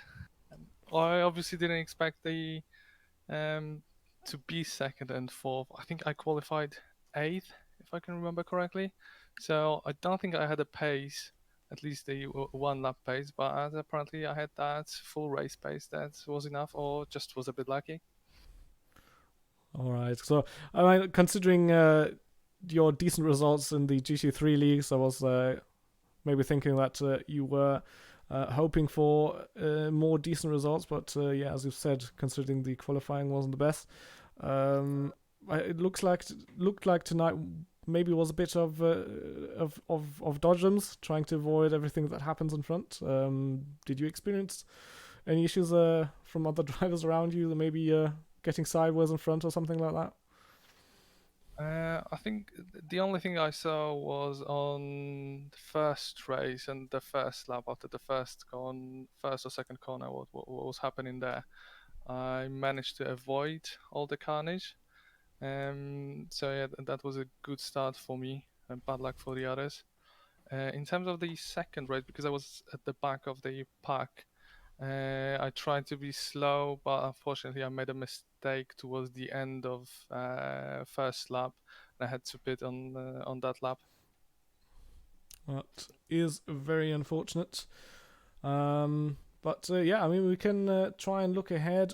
I obviously didn't expect the to be second and fourth. I think I qualified eighth, if I can remember correctly. So I don't think I had a pace, at least the one lap pace, but apparently I had that full race pace. That was enough, or just was a bit lucky. All right. So, I mean, considering your decent results in the GT3 leagues, I was maybe thinking that you were hoping for more decent results. But yeah, as you've said, considering the qualifying wasn't the best, it looked like tonight maybe was a bit of dodgems, trying to avoid everything that happens in front. Did you experience any issues from other drivers around you that maybe getting sideways in front or something like that? I think the only thing I saw was on the first race and the first lap after the first or second corner, what was happening there. I managed to avoid all the carnage. So yeah, that was a good start for me, and bad luck for the others. In terms of the second race, because I was at the back of the pack, I tried to be slow, but unfortunately I made a mistake towards the end of first lap, and I had to pit on that lap. That is very unfortunate. But yeah, I mean, we can try and look ahead.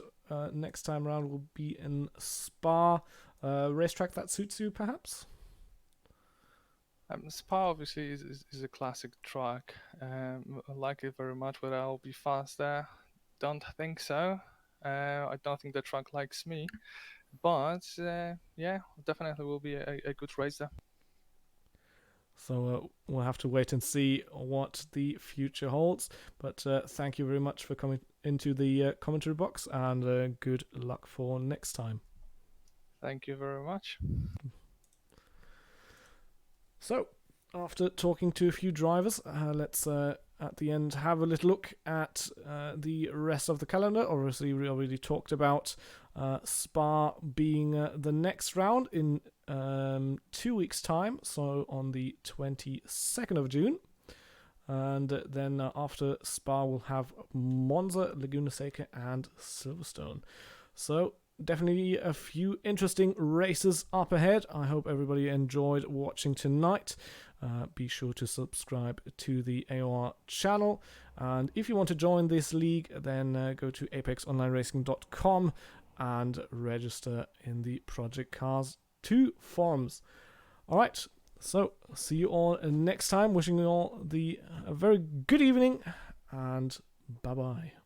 Next time around will be in Spa. Racetrack that suits you, perhaps? Spa obviously is a classic track. I like it very much, but I'll be fast there. Don't think so. I don't think the track likes me. But yeah, definitely will be a good race there. So we'll have to wait and see what the future holds. But thank you very much for coming into the commentary box, and good luck for next time. Thank you very much. So, after talking to a few drivers, let's at the end have a little look at the rest of the calendar. Obviously, we already talked about Spa being the next round in 2 weeks' time, so on the 22nd of June. And then after Spa, we'll have Monza, Laguna Seca, and Silverstone. So, definitely a few interesting races up ahead. I hope everybody enjoyed watching tonight. Be sure to subscribe to the AOR channel. And if you want to join this league, then go to apexonlineracing.com and register in the Project Cars 2 forums. Alright, so see you all next time. Wishing you all a very good evening, and bye-bye.